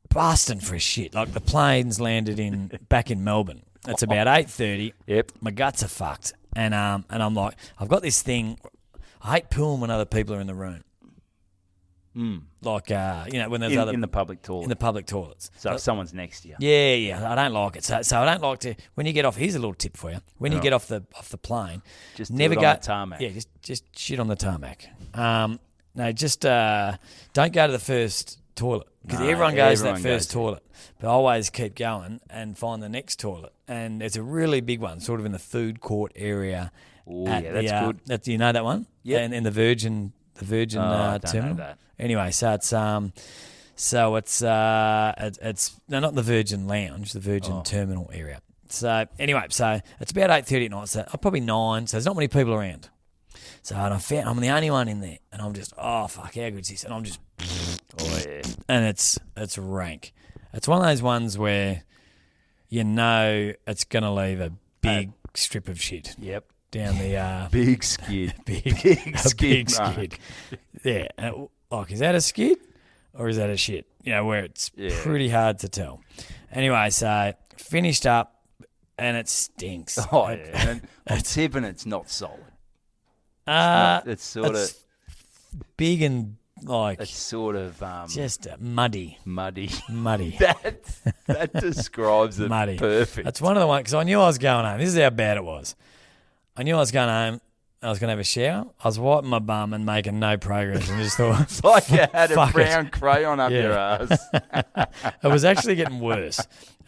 busting for a shit. Like the planes landed back in Melbourne. It's about 8:30. Yep. My guts are fucked. And I'm like, I've got this thing. I hate pooing when other people are in the room. Like, when there's in the public toilet. In the public toilets. So if someone's next to you. Yeah. I don't like it. So I don't like to, when you get off, here's a little tip for you. When you get off the plane, just never do it go on the tarmac. Yeah, just shit on the tarmac. No, just don't go to the first toilet because everyone goes to that first toilet. But I always keep going and find the next toilet. And it's a really big one, sort of in the food court area. Oh, yeah, that's good. Do you know that one? Yeah. And in the Virgin terminal. Know that. Anyway, so it's no, not the Virgin Lounge, the Virgin Terminal area. So anyway, so it's about 8:30 at night. So probably 9. So there's not many people around. So and I'm the only one in there, and I'm just fuck, how good's this? And I'm just and it's rank. It's one of those ones where it's gonna leave a big strip of shit. Yep. Down the big skid. Big skid. Yeah. Is that a skid or is that a shit? Where it's pretty hard to tell. Anyway, so finished up and it stinks. Oh, yeah. And I'm tipping it's not solid. It's sort of big and like... It's sort of... just muddy. Muddy. That describes it muddy. Perfect. That's one of the ones, because I knew I was going home. This is how bad it was. I knew I was going home I was going to have a shower. I was wiping my bum and making no progress, and just thought, It's like you had a fuck brown crayon up your ass. it was actually getting worse.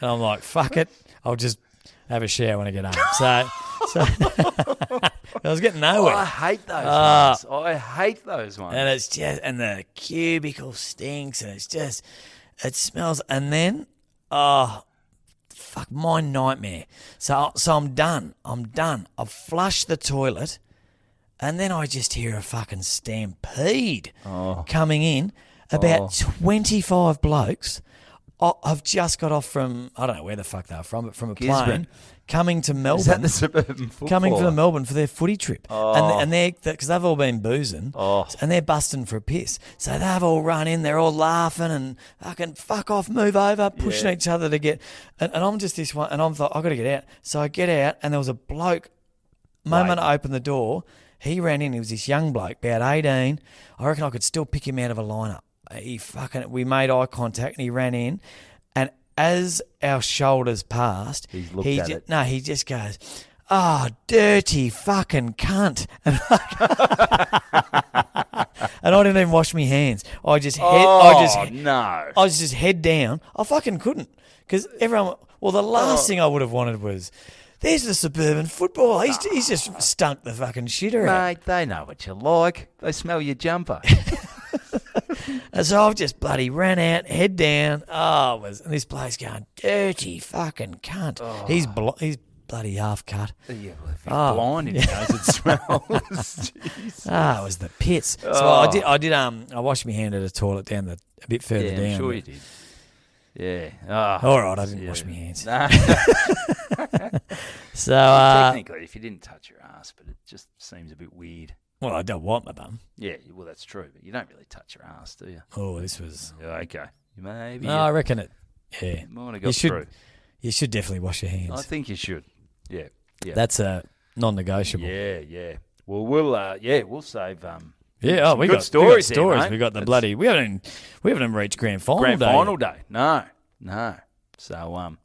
And I'm like, fuck it. I'll just have a shower when I get home. So I was getting nowhere. I hate those ones. I hate those ones. And it's just, and the cubicle stinks, and it smells. And then, fuck, my nightmare. So I'm done. I've flushed the toilet, and then I just hear a fucking stampede coming in. About 25 blokes. I've just got off from, I don't know where the fuck they were from, but from a Gisbourne. plane coming to Melbourne. Is that the Suburban Footballer? Coming from Melbourne for their footy trip. And they're, because they've all been boozing, and they're busting for a piss. So they've all run in, they're all laughing and fuck off, move over, pushing each other to get, and I'm just this one, and I'm like, I've got to get out. So I get out, and there was a bloke, moment I opened the door, he ran in, he was this young bloke, about 18. I reckon I could still pick him out of a lineup. We made eye contact, and he ran in, and as our shoulders passed, he just goes, "Oh, dirty fucking cunt," and I didn't even wash my hands. I was just head down. I fucking couldn't, because everyone. Well, the last thing I would have wanted was, there's the Suburban Footballer. He's just stunk the fucking shitter out. Mate, they know what you like. They smell your jumper. And so I've just bloody ran out, head down. And this bloke's going, dirty fucking cunt. He's bloody half cut. Yeah, well, if he's blind, he knows it smells. Jesus. It was the pits. So I washed my hand at a toilet down a bit further down. I'm sure you did. Yeah. All right, I didn't wash my hands. No. So technically, if you didn't touch your ass, but it just seems a bit weird. Well, I don't wipe my bum. Yeah, well, that's true, but you don't really touch your ass, do you? Oh, this was... Okay. Maybe. No, I reckon it... Yeah. Might have got through. You should definitely wash your hands. I think you should. Yeah. That's a non-negotiable. Yeah. Well, we'll save... we got stories. We got the bloody... We haven't even reached grand final day. No. So, well,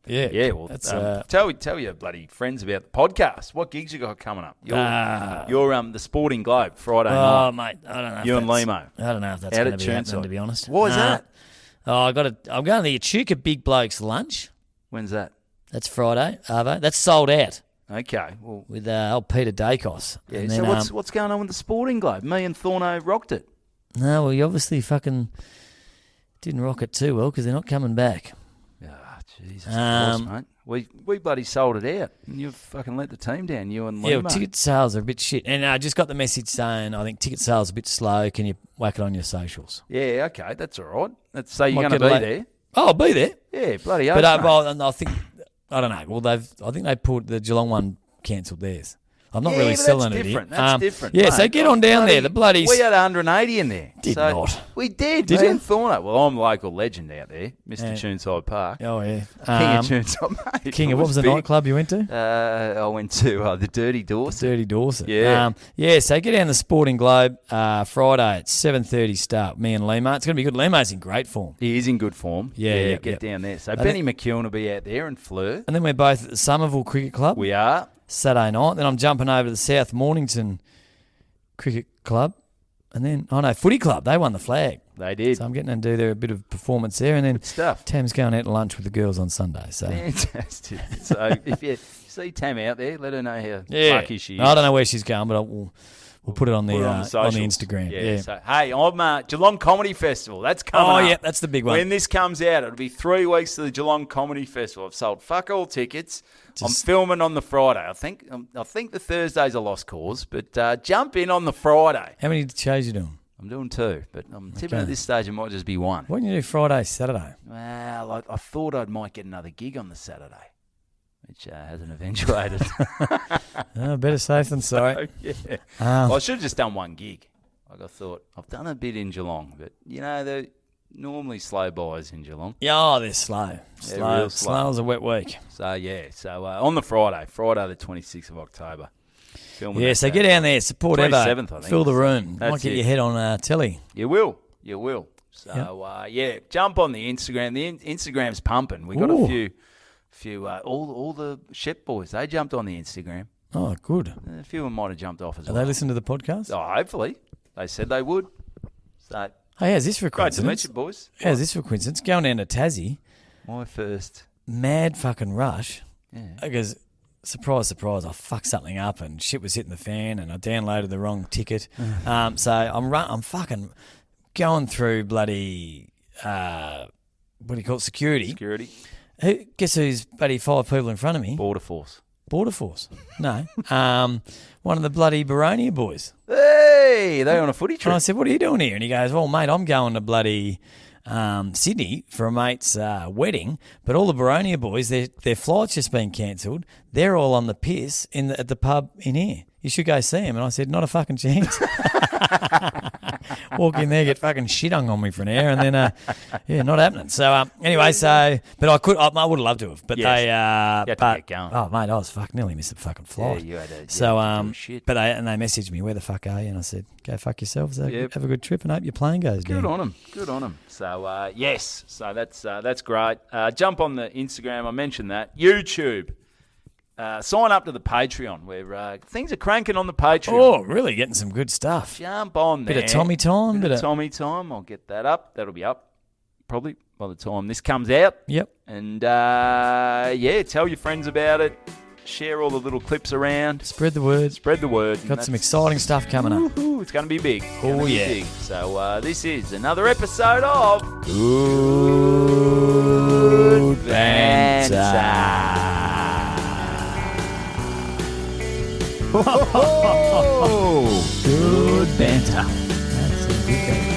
tell your bloody friends about the podcast. What gigs you got coming up? You're the Sporting Globe Friday night. Oh, mate, I don't know. You and Limo. I don't know if that's going to be happening, to be honest. What is that? I'm going to the Echuca Big Blokes lunch. When's that? That's Friday, Arvo. That's sold out. Okay, well, with old Peter Dacos. Yeah. And so then, what's going on with the Sporting Globe? Me and Thorno rocked it. No, well, you obviously fucking didn't rock it too well because they're not coming back. Jesus Christ, mate. We bloody sold it out, and you fucking let the team down, you and Leigh. Yeah, well, ticket sales are a bit shit. And I just got the message saying, I think ticket sales are a bit slow. Can you whack it on your socials? Yeah, okay, that's all right. So you're going to be there? Oh, I'll be there. Yeah, bloody oath, but I think, I don't know. Well, I think they put the Geelong one cancelled theirs. I'm not really selling it here. That's different. Yeah, mate. so get on down there. The bloody... We had 180 in there. Did not. We did. Did you? Thorno. Well, I'm a local legend out there, Mr. Chuneside Park. Oh, yeah. King of Chuneside, mate. King of, what was the nightclub you went to? I went to the Dirty Dorset. Dirty Dorset. Yeah. So get down the Sporting Globe Friday at 7:30 start. Me and Leigh Matthews. It's going to be good. Leigh Matthews in great form. He is in good form. Yeah, get down there. So Benny McKeown will be out there and Fleur. And then we're both at the Somerville Cricket Club. We are. Saturday night. Then I'm jumping over to the South Mornington Cricket Club. And then, Footy Club. They won the flag. They did. So I'm getting to do their bit of performance there. And then good stuff. Tam's going out to lunch with the girls on Sunday. So fantastic. So if you see Tam out there, let her know how lucky she is. I don't know where she's going, but we'll put it on the Instagram. Yeah. So, hey, I'm Geelong Comedy Festival. That's coming up. Oh, yeah, that's the big one. When this comes out, it'll be 3 weeks to the Geelong Comedy Festival. I've sold fuck all tickets. I'm filming on the Friday. I think the Thursday's a lost cause, but jump in on the Friday. How many shows you doing? I'm doing 2, but I'm tipping at this stage it might just be 1. Why don't you do Friday, Saturday? Well, I thought I might get another gig on the Saturday, which hasn't eventuated. Better safe than sorry. Yeah. Well, I should have just done 1 gig. Like I thought, I've done a bit in Geelong, but they're normally slow buys in Geelong. Yeah, they're slow. Real slow as a wet week. So on the Friday the 26th of October. So get down there, support Evo, 27th, I think. fill the room. Might get your head on telly. You will. So jump on the Instagram. The Instagram's pumping. We got a few all the Shepp boys. They jumped on the Instagram. Oh, good. A few of them might have jumped off as Are well. they listening to the podcast? Oh, hopefully. They said they would. So, Hey, how's this for a great to meet coincidence? you, boys. How's this for a coincidence? Going down to Tassie, My first. mad fucking rush. Yeah. Because, surprise, surprise, I fucked something up and shit was hitting the fan and I downloaded the wrong ticket. So I'm fucking going through bloody, what do you call it, security. Guess who's bloody 5 people in front of me? Border Force. Border Force. No. One of the bloody Baronia boys. Hey, they on a footy And trip. I said, what are you doing here? And he goes, well, mate, I'm going to bloody Sydney for a mate's wedding, but all the Baronia boys, their flight's just been cancelled. They're all on the piss at the pub in here. You should go see them. And I said, not a fucking chance. Walk in there, get fucking shit hung on me for an hour, and then, yeah, not happening. So, anyway, but I would have loved to have. But Yes. they, You had to but, get going. oh, mate, I was nearly missed the fucking flight. Yeah, you had to. So, do shit. but they messaged me, where the fuck are you? And I said, go fuck yourself. So Yep. have a good trip and hope your plane goes Good down. on them. So yes, so that's great. Jump on the Instagram. I mentioned that. YouTube. Sign up to the Patreon where things are cranking on the Patreon. Oh, really getting some good stuff. Jump on there. Bit of Tommy time. Bit of Tommy time. I'll get that up. That'll be up probably by the time this comes out. Yep. And yeah, tell your friends about it. Share all the little clips around. Spread the word. Spread the word. Got some exciting stuff coming up. Woohoo, it's going to be big. It's Oh, gonna be yeah. big. So this is another episode of Good Banter. Oh, Good Banter. That's a good banter.